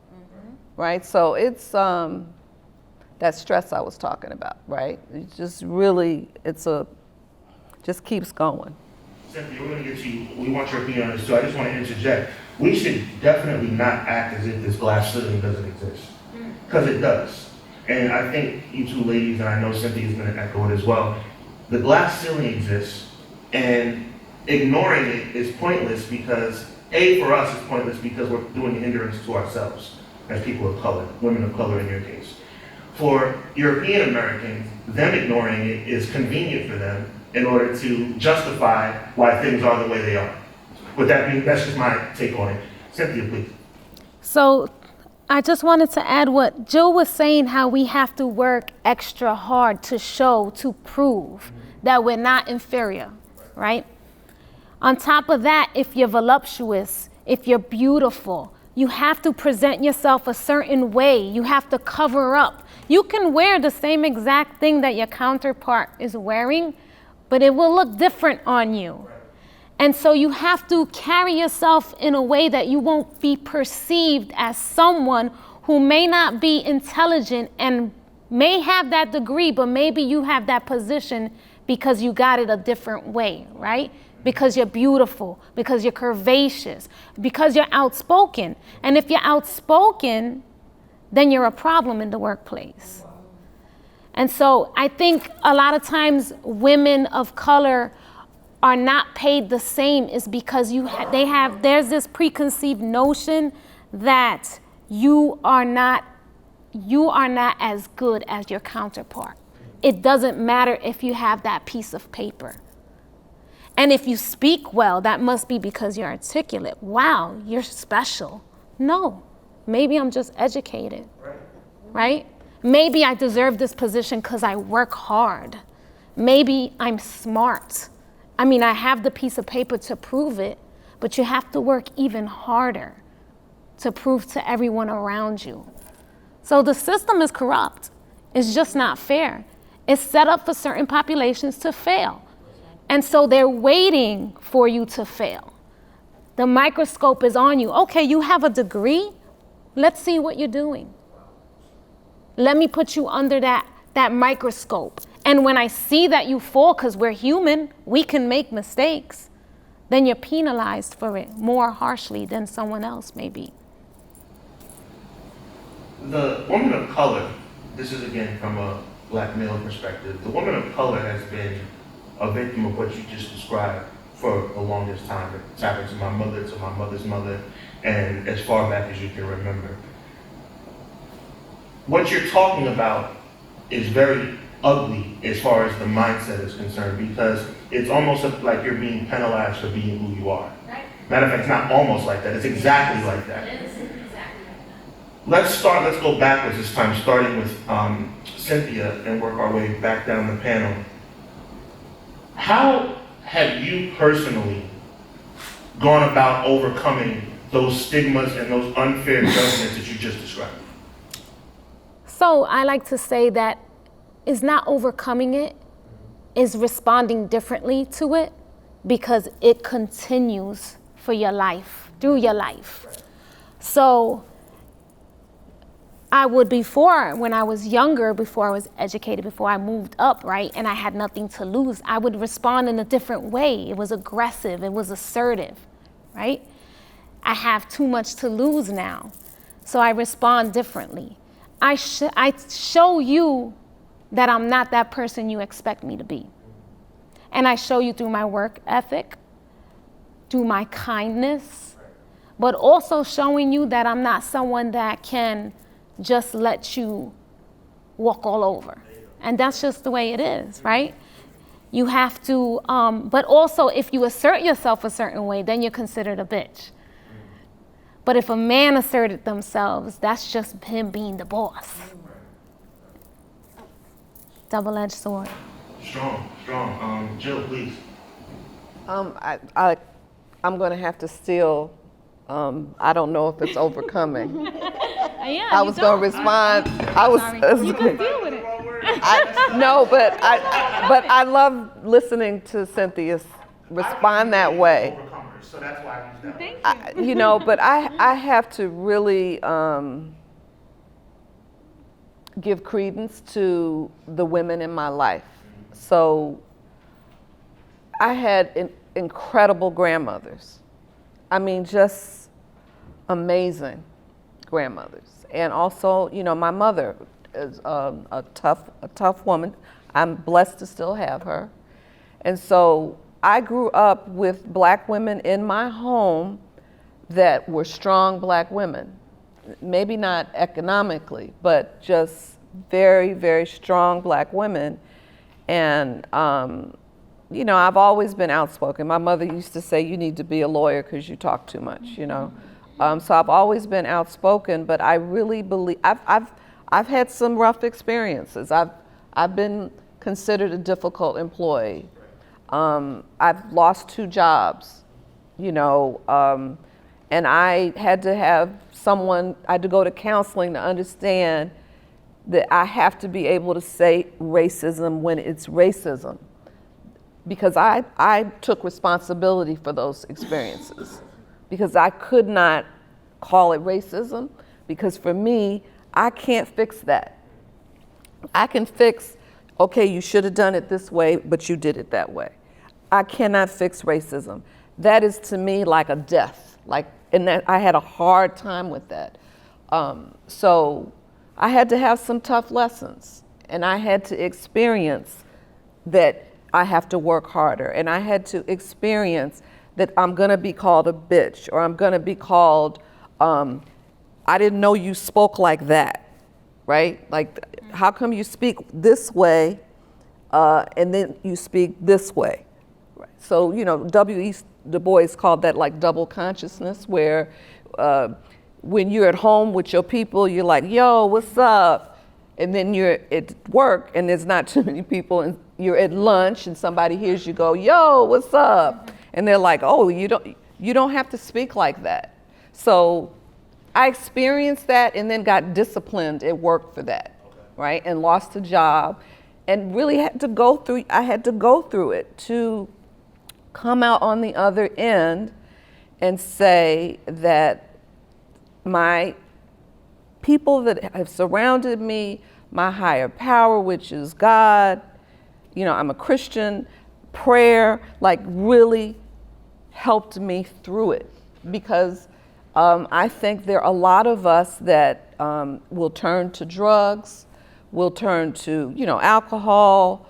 right? So it's that stress I was talking about, right? It's just really, just keeps going. Cynthia, we're going to get you, we want your opinion on this too. I just want to interject. We should definitely not act as if this glass ceiling doesn't exist, because it does. And I think you two ladies, and I know Cynthia is going to echo it as well, the glass ceiling exists, and ignoring it is pointless because, for us, it's pointless because we're doing a hindrance to ourselves as people of color, women of color in your case. For European Americans, them ignoring it is convenient for them in order to justify why things are the way they are. With that being, that's just my take on it. Cynthia, please. So I just wanted to add what Jill was saying, how we have to work extra hard to show, to prove that we're not inferior, right? On top of that, if you're voluptuous, if you're beautiful, you have to present yourself a certain way. You have to cover up. You can wear the same exact thing that your counterpart is wearing, but it will look different on you. And so you have to carry yourself in a way that you won't be perceived as someone who may not be intelligent and may have that degree, but maybe you have that position because you got it a different way, right? Because you're beautiful, because you're curvaceous, because you're outspoken. And if you're outspoken, then you're a problem in the workplace. And so I think a lot of times women of color are not paid the same is because there's this preconceived notion that you are not as good as your counterpart. It doesn't matter if you have that piece of paper. And if you speak well, that must be because you're articulate. Wow, you're special. No, maybe I'm just educated, right? Maybe I deserve this position because I work hard. Maybe I'm smart. I mean, I have the piece of paper to prove it, but you have to work even harder to prove to everyone around you So the system is corrupt. It's just not fair. It's set up for certain populations to fail. And so they're waiting for you to fail. The microscope is on you. Okay, you have a degree. Let's see what you're doing. Let me put you under that microscope. And when I see that you fall, because we're human, we can make mistakes, then you're penalized for it more harshly than someone else may be. The woman of color, this is again from a black male perspective, the woman of color has been a victim of what you just described for the longest time. It's happened to my mother's mother, and as far back as you can remember. What you're talking about is very ugly as far as the mindset is concerned, because it's almost like you're being penalized for being who you are. Right. Matter of fact, it's not almost like that, it's exactly like that. It is exactly like that. Let's go backwards this time, starting with Cynthia, and work our way back down the panel. How have you personally gone about overcoming those stigmas and those unfair judgments that you just described? So I like to say that it's not overcoming it, it's responding differently to it, because it continues for your life, through your life. So I would before, when I was younger, before I was educated, before I moved up, right, and I had nothing to lose, I would respond in a different way. It was aggressive, it was assertive, right? I have too much to lose now, so I respond differently. I show you that I'm not that person you expect me to be. And I show you through my work ethic, through my kindness, but also showing you that I'm not someone that can just let you walk all over. And that's just the way it is, right? You have to, but also if you assert yourself a certain way, then you're considered a bitch. But if a man asserted themselves, that's just him being the boss. Double-edged sword. Strong. Jill, please. I'm going to have to steal. I don't know if it's overcoming. Yeah, I was going to respond. You can deal with it. But I love listening to Cynthia respond that way. So that's why I used that. Thank you. But I have to really give credence to the women in my life. So I had incredible grandmothers. I mean, just amazing grandmothers. And also, my mother is a tough woman. I'm blessed to still have her. And so I grew up with black women in my home that were strong black women. Maybe not economically, but just very, very strong black women. And, I've always been outspoken. My mother used to say, you need to be a lawyer because you talk too much, So I've always been outspoken, but I really believe, I've had some rough experiences. I've been considered a difficult employee. I've lost 2 jobs, and I had to have I had to go to counseling to understand that I have to be able to say racism when it's racism, because I took responsibility for those experiences, because I could not call it racism, because for me, I can't fix that. I can fix, okay, you should have done it this way, but you did it that way. I cannot fix racism. That is to me like a death. And that I had a hard time with that. So I had to have some tough lessons, and I had to experience that I have to work harder, and I had to experience that I'm gonna be called a bitch, or I'm gonna be called, I didn't know you spoke like that, right? Like, how come you speak this way, and then you speak this way? So, W.E. Du Bois called that like double consciousness, where when you're at home with your people, you're like, yo, what's up? And then you're at work and there's not too many people, and you're at lunch and somebody hears you go, yo, what's up? And they're like, oh, you don't have to speak like that. So I experienced that and then got disciplined at work for that, right? And lost a job and really had to go through, I had to go through it to come out on the other end and say that my people that have surrounded me, my higher power, which is God, you know, I'm a Christian, prayer, like really helped me through it. Because I think there are a lot of us that will turn to drugs, will turn to, you know, alcohol,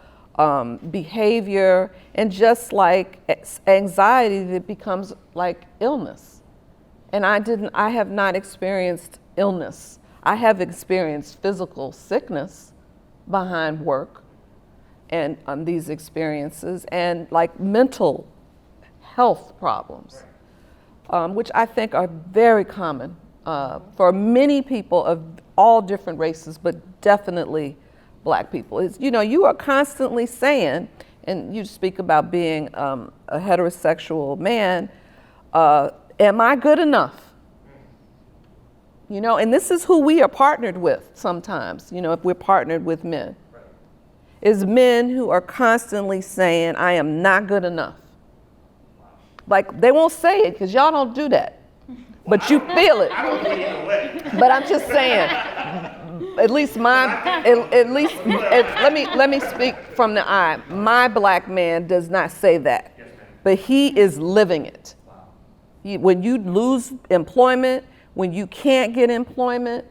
behavior, and just like anxiety that becomes like illness. And I have not experienced illness. I have experienced physical sickness behind work and these experiences, and like mental health problems, which I think are very common for many people of all different races, but definitely Black people. It's, you know, you are constantly saying, and you speak about being a heterosexual man, am I good enough? You know, and this is who we are partnered with sometimes, you know, if we're partnered with men, is men who are constantly saying, I am not good enough. Like, they won't say it because y'all don't do that, but you feel it. But I'm just saying, at least let me speak from the eye. My Black man does not say that, but he is living it. When you lose employment, when you can't get employment,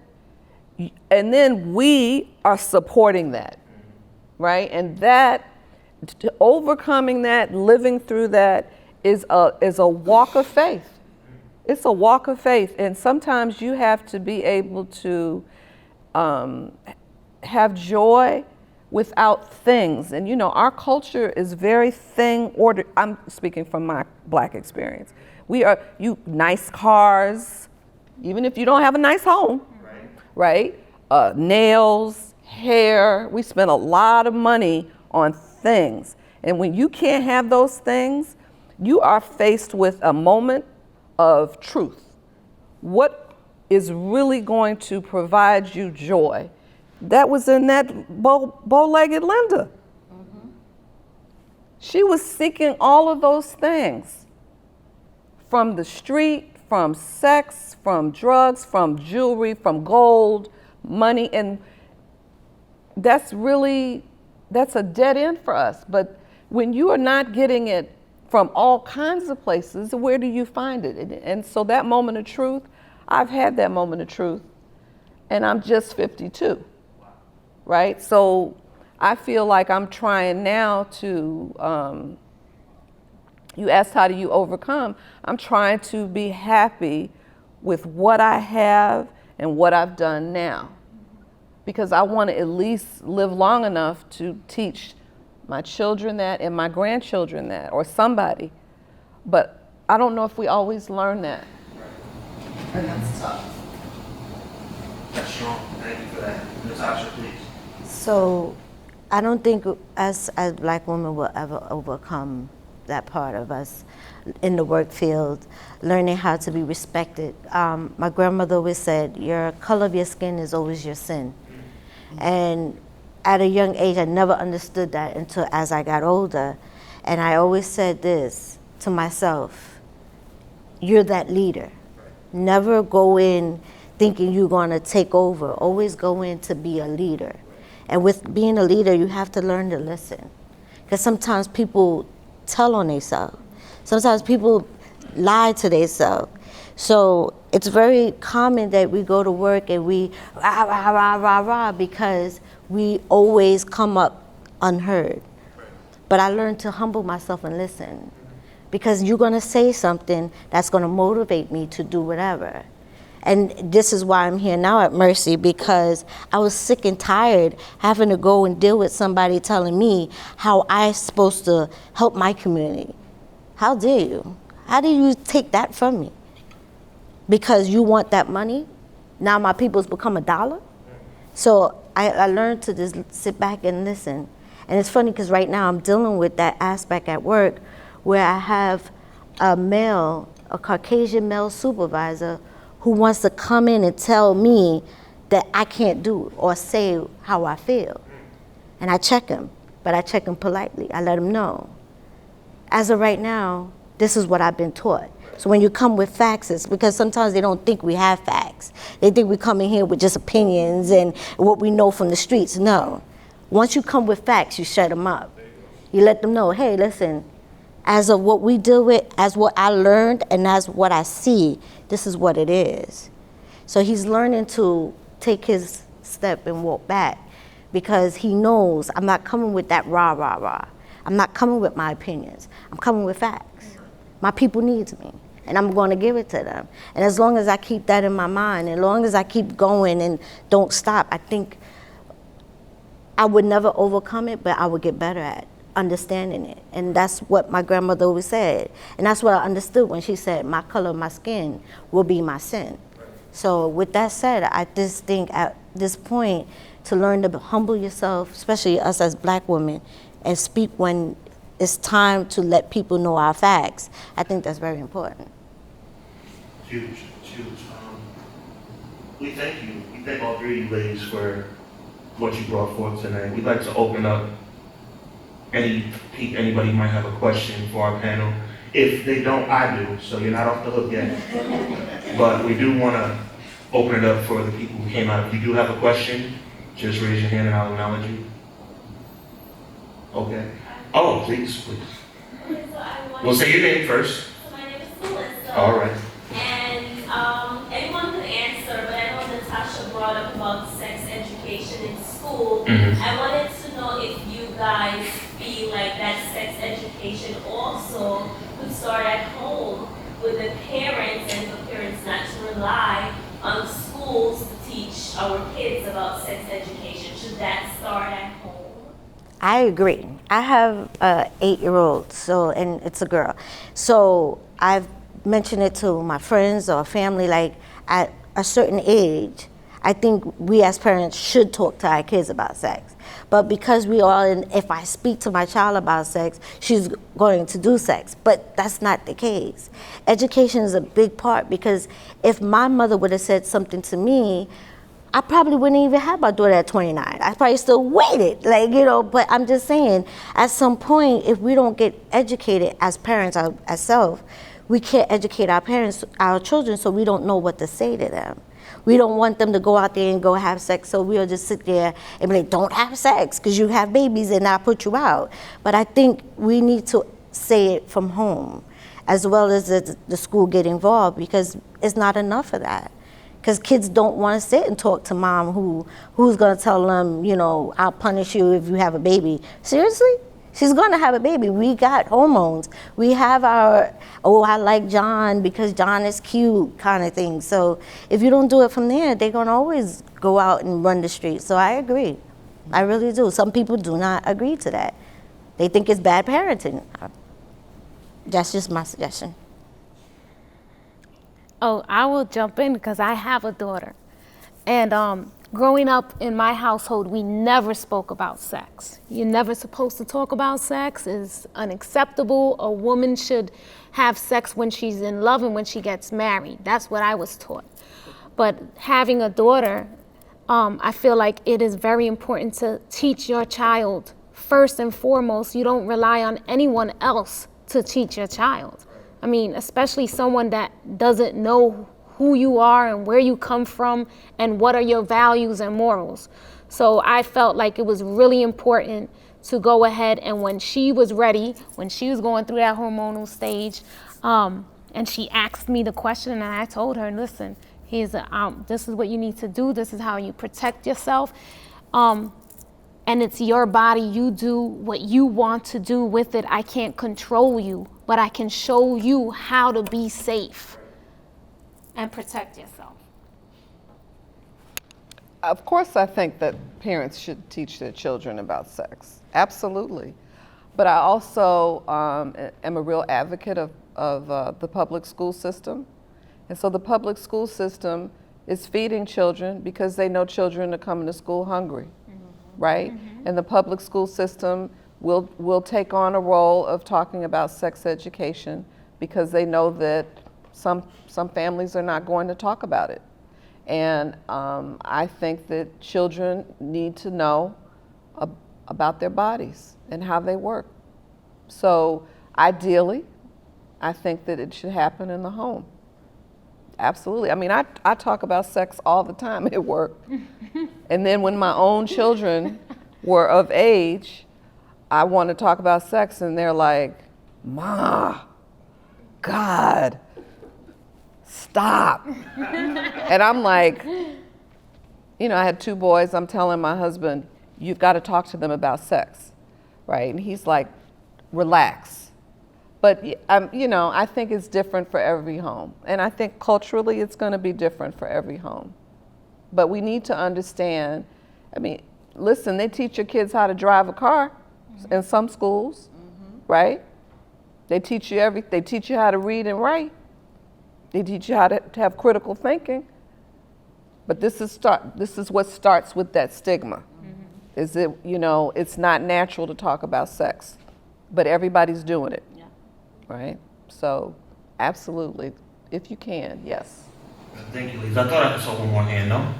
and then we are supporting that, right? And that, overcoming that, living through that is a walk of faith. It's a walk of faith, and sometimes you have to be able to have joy without things. And you know, our culture is very thing ordered. I'm speaking from my Black experience. Nice cars, even if you don't have a nice home, right? Nails, hair, we spend a lot of money on things. And when you can't have those things, you are faced with a moment of truth. What is really going to provide you joy? That was in that bow-legged Linda. Mm-hmm. She was seeking all of those things from the street, from sex, from drugs, from jewelry, from gold, money, and that's a dead end for us. But when you are not getting it from all kinds of places, where do you find it? And so that moment of truth, I've had that moment of truth, and I'm just 52, right? So I feel like I'm trying now to, you asked how do you overcome? I'm trying to be happy with what I have and what I've done now, because I want to at least live long enough to teach my children that and my grandchildren that, or somebody. But I don't know if we always learn that. And that's tough. That's strong. Thank you for that. Ms. Asha, please. So I don't think us as Black women will ever overcome that part of us in the work field, learning how to be respected. My grandmother always said, your color of your skin is always your sin. And at a young age, I never understood that until as I got older. And I always said this to myself, you're that leader. Never go in thinking you're gonna take over. Always go in to be a leader. And with being a leader, you have to learn to listen. Because sometimes people tell on themselves. Sometimes people lie to themselves. So it's very common that we go to work and we rah, rah, rah, rah, rah, because we always come up unheard. But I learned to humble myself and listen, because you're gonna say something that's gonna motivate me to do whatever. And this is why I'm here now at Mercy, because I was sick and tired having to go and deal with somebody telling me how I'm supposed to help my community. How dare you? How do you take that from me? Because you want that money? Now my people's become $1? So I learned to just sit back and listen. And it's funny because right now I'm dealing with that aspect at work where I have a Caucasian male supervisor who wants to come in and tell me that I can't do or say how I feel. And I check him, but I check him politely. I let him know. As of right now, this is what I've been taught. So when you come with facts, it's because sometimes they don't think we have facts. They think we come in here with just opinions and what we know from the streets. No. Once you come with facts, you shut them up. You let them know, hey, listen, as of what we deal with, as what I learned, and as what I see, this is what it is. So he's learning to take his step and walk back because he knows I'm not coming with that rah, rah, rah. I'm not coming with my opinions. I'm coming with facts. My people need me, and I'm going to give it to them. And as long as I keep that in my mind, as long as I keep going and don't stop, I think I would never overcome it, but I would get better at understanding it. And that's what my grandmother always said. And that's what I understood when she said, my color of my skin will be my sin. So with that said, I just think at this point to learn to humble yourself, especially us as black women, and speak when it's time to let people know our facts, I think that's very important. Huge, huge. We thank you. We thank all three of you ladies for what you brought forth tonight. We'd like to open up anybody might have a question for our panel. If they don't, I do, so you're not off the hook yet. But we do want to open it up for the people who came out. If you do have a question, just raise your hand and I'll acknowledge you. Okay. Oh, please. Okay, so We'll say your name first. So my name is Melissa. All right. And anyone could answer, but I know Natasha brought up about sex education in school. Mm-hmm. I wanted to know if you guys feel like that sex education also could start at home with the parents, and for parents not to rely on schools to teach our kids about sex education. Should that start at home? I agree. I have an 8-year-old, and it's a girl. So I've mentioned it to my friends or family, like at a certain age, I think we as parents should talk to our kids about sex. But because we all, if I speak to my child about sex, she's going to do sex. But that's not the case. Education is a big part, because if my mother would have said something to me, I probably wouldn't even have my daughter at 29. I probably still waited, but I'm just saying, at some point, if we don't get educated as parents ourselves, we can't educate our children, so we don't know what to say to them. We don't want them to go out there and go have sex, so we'll just sit there and be like, don't have sex because you have babies and I'll put you out. But I think we need to say it from home, as well as the school get involved, because it's not enough of that. Because kids don't want to sit and talk to mom who's going to tell them, I'll punish you if you have a baby. Seriously? She's going to have a baby. We got hormones. We have our, I like John because John is cute kind of thing. So if you don't do it from there, they're going to always go out and run the streets. So I agree. I really do. Some people do not agree to that. They think it's bad parenting. That's just my suggestion. Oh, I will jump in because I have a daughter. And growing up in my household, we never spoke about sex. You're never supposed to talk about sex. It's unacceptable. A woman should have sex when she's in love and when she gets married. That's what I was taught. But having a daughter, I feel like it is very important to teach your child. First and foremost, you don't rely on anyone else to teach your child. I mean, especially someone that doesn't know who you are and where you come from and what are your values and morals. So I felt like it was really important to go ahead, and when she was ready, when she was going through that hormonal stage, and she asked me the question, and I told her, listen, this is what you need to do, this is how you protect yourself. And it's your body, you do what you want to do with it. I can't control you, but I can show you how to be safe and protect yourself. Of course, I think that parents should teach their children about sex. Absolutely. But I also am a real advocate of the public school system. And so the public school system is feeding children because they know children are coming to school hungry. Right? Mm-hmm. And the public school system will take on a role of talking about sex education because they know that Some families are not going to talk about it. And I think that children need to know about their bodies and how they work. So ideally, I think that it should happen in the home. Absolutely. I mean, I talk about sex all the time at work. And then when my own children were of age, I want to talk about sex and they're like, Ma, God, stop. And I'm like, I had 2 boys. I'm telling my husband, you've got to talk to them about sex, right? And he's like, relax. But, I think it's different for every home. And I think culturally it's going to be different for every home. But we need to understand, listen, they teach your kids how to drive a car in some schools, right? They teach you they teach you how to read and write. They teach you how to have critical thinking. But this is what starts with that stigma. Is it, it's not natural to talk about sex, but everybody's doing it. Right? So, absolutely, if you can, yes. Thank you, Lisa. I thought I saw one more hand, no?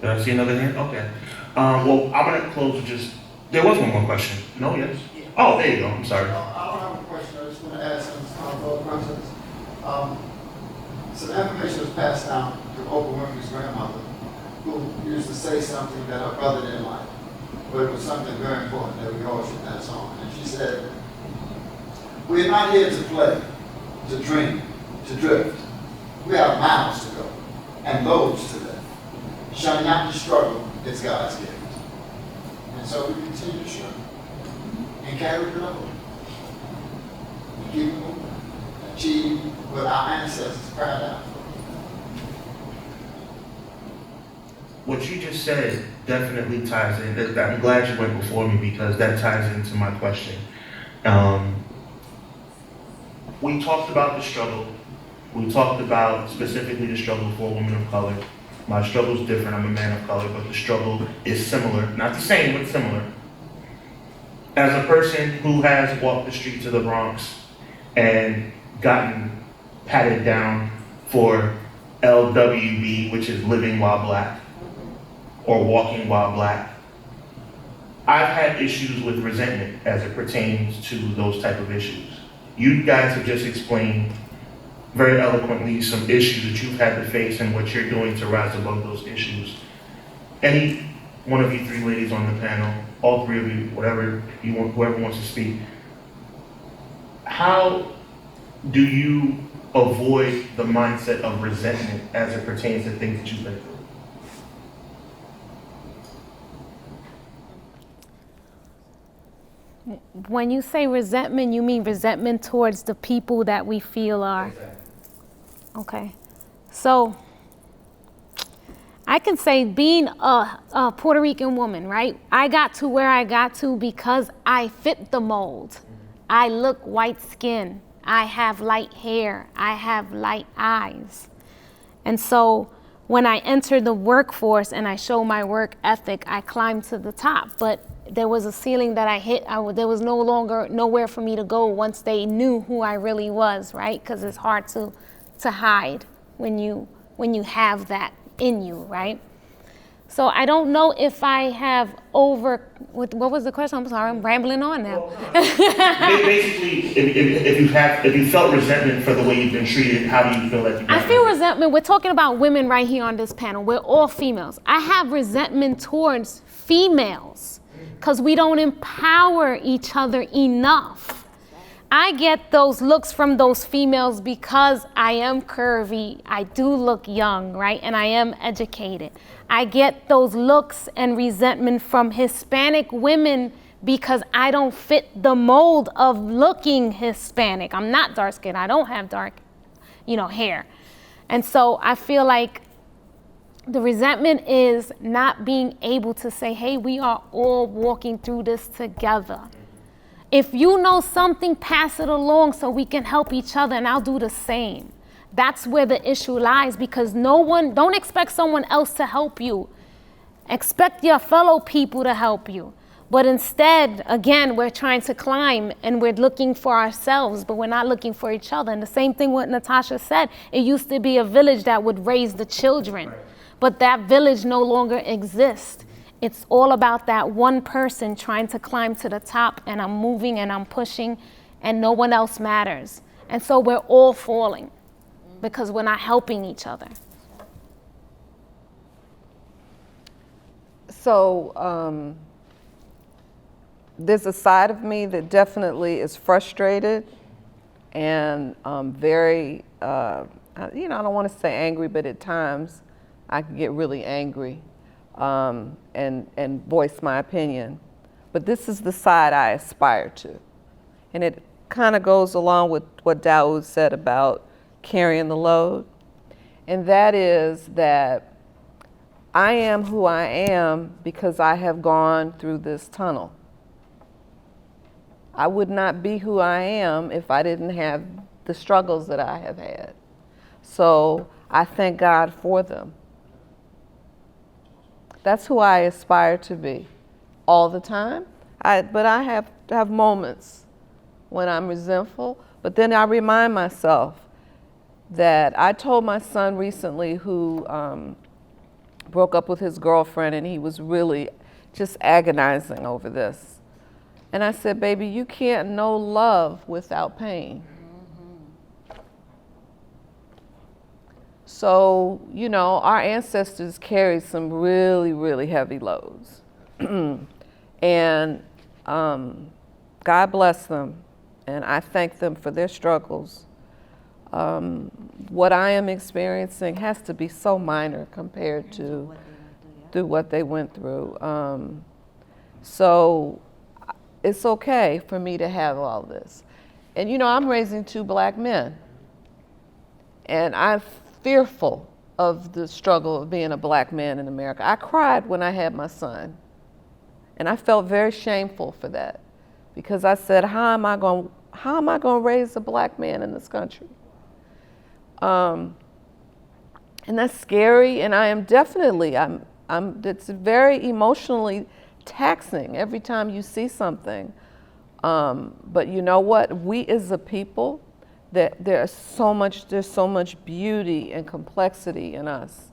Did I see another hand? Okay. Well, I'm going to close with there was one more question. No, yes? Oh, there you go. I'm sorry. I don't have a question. I just want to ask some thought process. Some information was passed down to Oprah Winfrey's grandmother, who used to say something that her brother didn't like, but it was something very important that we all should pass on. And she said, we're not here to play, to dream, to drift. We have miles to go and loads to live. Shun not the struggle, it's God's gift. And so we continue to struggle and carry the load. And keep moving, achieve what our ancestors cried out for. What you just said definitely ties in. I'm glad you went before me because that ties into my question. We talked about the struggle. We talked about specifically the struggle for women of color. My struggle is different. I'm a man of color, but the struggle is similar. Not the same, but similar. As a person who has walked the streets of the Bronx and gotten patted down for LWB, which is living while black, or walking while black, I've had issues with resentment as it pertains to those type of issues. You guys have just explained very eloquently some issues that you've had to face and what you're doing to rise above those issues. Any one of you 3 ladies on the panel, all 3 of you, whoever wants to speak, how do you avoid the mindset of resentment as it pertains to things that you've been through? When you say resentment, you mean resentment towards the people that we feel are. Exactly. Okay. So I can say being a Puerto Rican woman, right? I got to where I got to because I fit the mold. I look white skin. I have light hair. I have light eyes. And so when I entered the workforce and I show my work ethic, I climbed to the top. But there was a ceiling that I hit. There was no longer nowhere for me to go once they knew who I really was, right? Because it's hard to hide when you have that in you, right? So I don't know if I have what was the question? I'm sorry, I'm rambling on now. Basically, if you felt resentment for the way you've been treated, how do you feel like you got I feel resentment. We're talking about women right here on this panel. We're all females. I have resentment towards females because we don't empower each other enough. I get those looks from those females because I am curvy, I do look young, right? And I am educated. I get those looks and resentment from Hispanic women because I don't fit the mold of looking Hispanic. I'm not dark skinned, I don't have dark, hair. And so I feel like the resentment is not being able to say, hey, we are all walking through this together. If you know something, pass it along so we can help each other, and I'll do the same. That's where the issue lies, because don't expect someone else to help you. Expect your fellow people to help you. But instead, again, we're trying to climb and we're looking for ourselves, but we're not looking for each other. And the same thing what Natasha said, it used to be a village that would raise the children, but that village no longer exists. It's all about that one person trying to climb to the top, and I'm moving and I'm pushing and no one else matters. And so we're all falling because we're not helping each other. So there's a side of me that definitely is frustrated and very, I don't want to say angry, but at times I can get really angry and voice my opinion. But this is the side I aspire to. And it kind of goes along with what Daoud said about carrying the load. And that is that I am who I am because I have gone through this tunnel. I would not be who I am if I didn't have the struggles that I have had. So I thank God for them. That's who I aspire to be all the time. But I have moments when I'm resentful, but then I remind myself that I told my son recently who broke up with his girlfriend and he was really just agonizing over this. And I said, baby, you can't know love without pain. So, our ancestors carried some really, really heavy loads. And God bless them. And I thank them for their struggles. What I am experiencing has to be so minor compared to what they went through. So it's okay for me to have all this. And I'm raising 2 black men. And I'm fearful of the struggle of being a black man in America. I cried when I had my son. And I felt very shameful for that. Because I said, how am I going to raise a black man in this country? And that's scary, and I am definitely, it's very emotionally taxing every time you see something. But you know what? We as a people, there's so much beauty and complexity in us.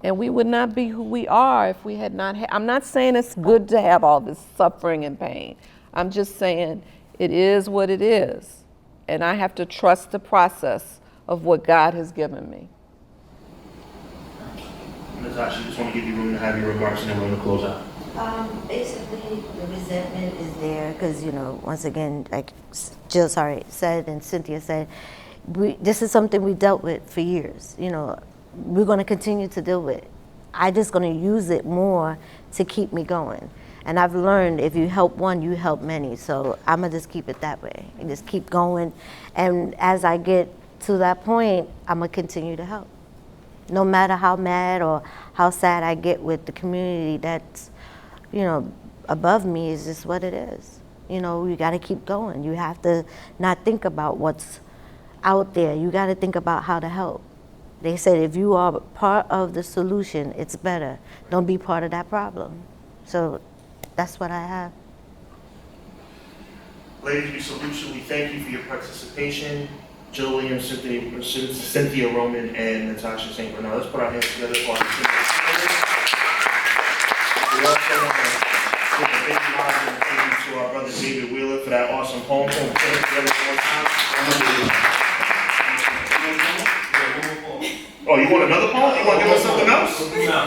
And we would not be who we are if we had not I'm not saying it's good to have all this suffering and pain. I'm just saying it is what it is. And I have to trust the process of what God has given me. Natasha, just want to give you room to have your remarks and then we're going to close out. Basically, the resentment is there because, once again, like Jill said and Cynthia said, this is something we dealt with for years. We're going to continue to deal with it. I'm just going to use it more to keep me going. And I've learned if you help one, you help many. So I'm going to just keep it that way and just keep going. And as I get to that point, I'm going to continue to help. No matter how mad or how sad I get with the community that's, above me, is just what it is. You got to keep going. You have to not think about what's out there. You got to think about how to help. They said if you are part of the solution, it's better. Don't be part of that problem. So that's what I have. Ladies, we salute you. We thank you for your participation. Jill Williams, Cynthia Roman, and Natasha St. Bernard. Let's put our hands together for our We also want to give a big nod and thank you to our brother David Wheeler for that awesome poem. Put it together one more time. Oh, you want another poem? You want to give us something else? No.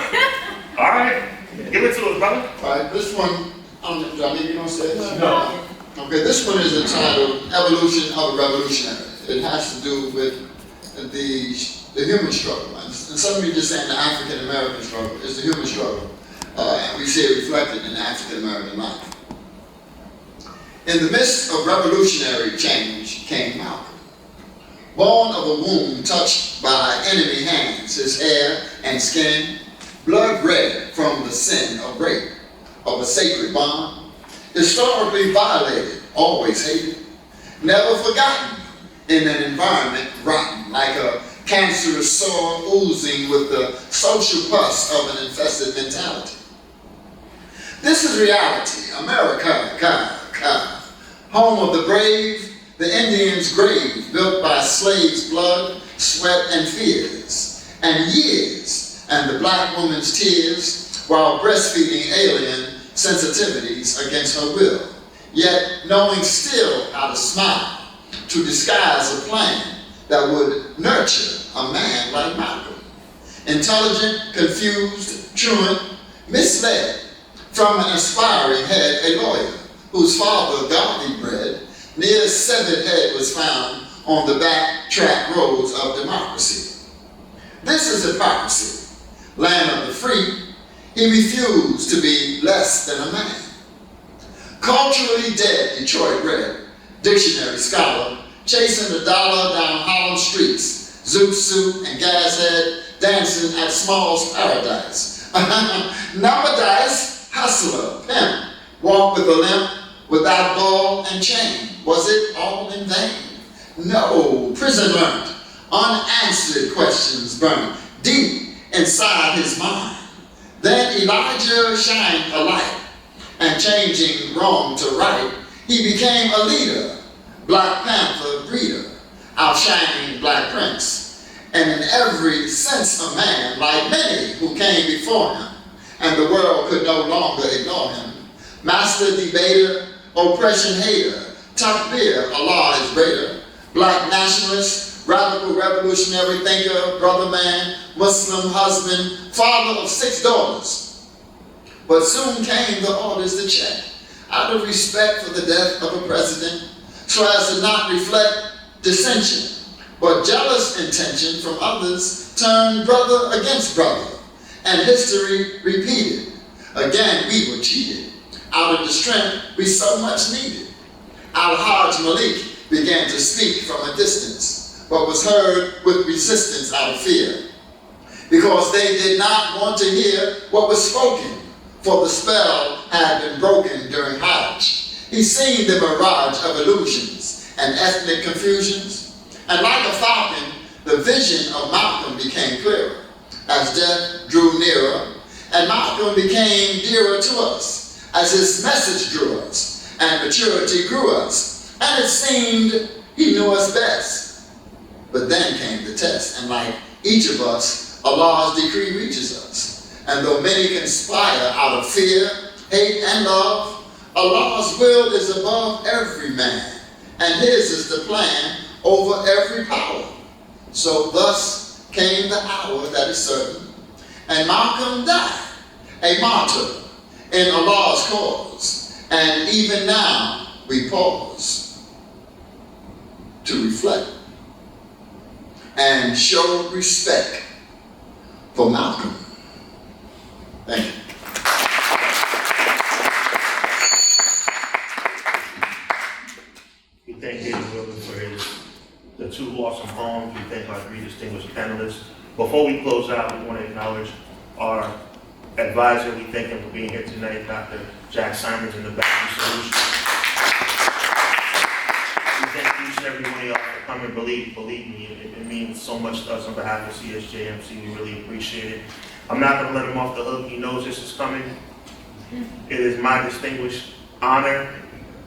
All right. Give it to us, brother. All right, this one, do I need you on stage? No. Okay, this one is entitled Evolution of a Revolutionary. It has to do with the human struggle. And some of you just saying the African American struggle is the human struggle. And we see it reflected in the African American life. In the midst of revolutionary change came Malcolm. Born of a womb touched by enemy hands, his hair and skin, blood red from the sin of rape, of a sacred bond, historically violated, always hated, never forgotten in an environment rotten, like a cancerous sore oozing with the social pus of an infested mentality. This is reality, America, home of the brave, the Indian's grave, built by slaves' blood, sweat, and fears, and years, and the black woman's tears, while breastfeeding alien sensitivities against her will, yet knowing still how to smile, to disguise a plan that would nurture a man like Malcolm. Intelligent, confused, truant, misled, from an aspiring head, a lawyer, whose father godly bred, near severed head was found on the back track roads of democracy. This is hypocrisy, land of the free. He refused to be less than a man. Culturally dead, Detroit bred, dictionary scholar, chasing the dollar down Harlem streets, zoot suit and gas head, dancing at Small's Paradise. Number dice, hustler, pimp, walk with a limp, without ball and chain. Was it all in vain? No, prison learned, unanswered questions burnt deep inside his mind. Then Elijah shined a light, and changing wrong to right, he became a leader, Black Panther breeder, outshining Black Prince, and in every sense a man, like many who came before him, and the world could no longer ignore him. Master debater, oppression hater, tough beer, Allah is greater, Black nationalist, radical revolutionary thinker, brother man, Muslim husband, father of 6 daughters. But soon came the orders to check, out of respect for the death of a president, so as to not reflect dissension, but jealous intention from others turned brother against brother, and history repeated. Again, we were cheated, out of the strength we so much needed. Al-Hajj Malik began to speak from a distance, but was heard with resistance out of fear, because they did not want to hear what was spoken, for the spell had been broken during Hajj. He seen the mirage of illusions and ethnic confusions, and like a falcon, the vision of Malcolm became clearer as death drew nearer, and Malcolm became dearer to us as his message drew us, and maturity grew us, and it seemed he knew us best. But then came the test, and like each of us, Allah's decree reaches us. And though many conspire out of fear, hate, and love, Allah's will is above every man, and his is the plan over every power. So thus came the hour that is certain, and Malcolm died, a martyr in Allah's cause. And even now we pause to reflect and show respect for Malcolm. Thank you. We thank David Williams for the 2 awesome poems. We thank our 3 distinguished panelists. Before we close out, we want to acknowledge our advisor. We thank him for being here tonight, Dr. Jack Simons in the back of Solutions. We thank each and every one of y'all for coming. Believe me, it means so much to us on behalf of CSJMC. We really appreciate it. I'm not going to let him off the hook. He knows this is coming. It is my distinguished honor.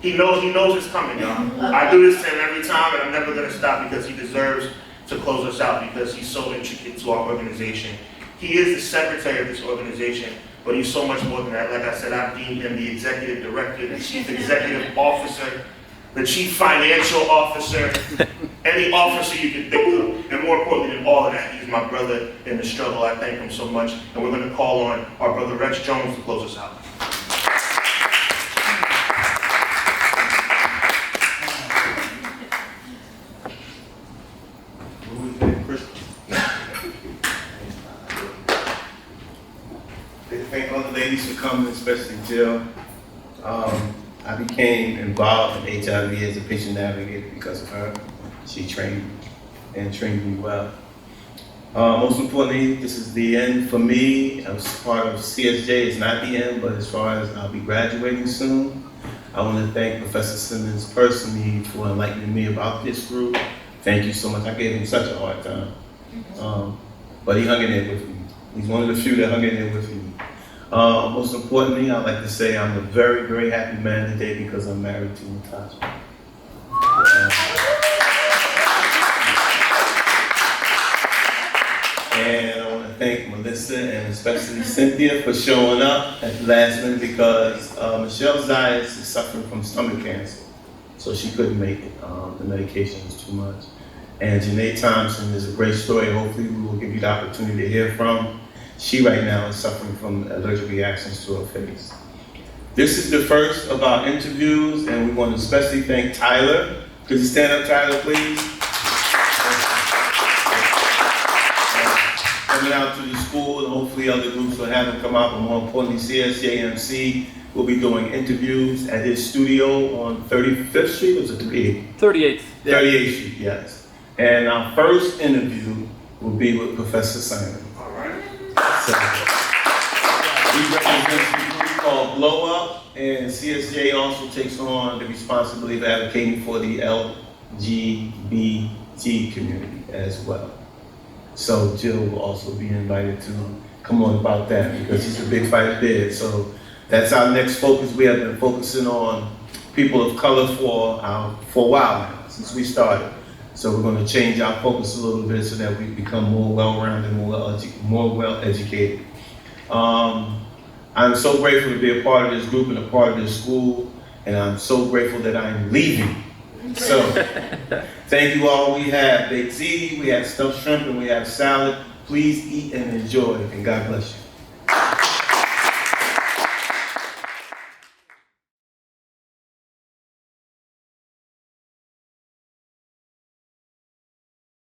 He knows it's coming, y'all. I do this to him every time, and I'm never going to stop because he deserves to close us out because he's so intricate to our organization. He is the secretary of this organization, but he's so much more than that. Like I said, I've deemed him the executive director, the chief executive officer, the chief financial officer, any officer you can think of. And more importantly than all of that, he's my brother in the struggle. I thank him so much. And we're going to call on our brother Rex Jones to close us out. Thank all the ladies for coming, especially Jill. I became involved in HIV as a patient navigator because of her. She trained me well. Most importantly, this is the end for me. I was part of CSJ. It's not the end, but as far as I'll be graduating soon, I want to thank Professor Simmons personally for enlightening me about this group. Thank you so much. I gave him such a hard time, but he hung in there with me. He's one of the few that hung in there with me. Most importantly, I'd like to say I'm a very, very happy man today because I'm married to Natasha. And I want to thank Melissa and especially Cynthia for showing up at the last minute because Michelle Zayas is suffering from stomach cancer. So she couldn't make it. The medication was too much. And Janae Thompson is a great story. Hopefully we will give you the opportunity to hear from. She right now is suffering from allergic reactions to her face. This is the first of our interviews, and we want to especially thank Tyler. Could you stand up, Tyler, please? Coming out to the school, and hopefully other groups will have him come out, but more importantly, CSJMC will be doing interviews at his studio on 35th Street, or is it 38th? 38th. 38th Street, yes. And our first interview will be with Professor Simon. All right. So, he represents the group called Blow Up, and CSJ also takes on the responsibility of advocating for the LGBT community as well. So Jill will also be invited to come on about that because he's a big fighter there. So that's our next focus. We have been focusing on people of color for a while now, since we started. So we're going to change our focus a little bit so that we become more well-rounded, more well-educated. I'm so grateful to be a part of this group and a part of this school, and I'm so grateful that I'm leaving. So, thank you all. We have baked ziti, we have stuffed shrimp, and we have salad. Please eat and enjoy, and God bless you.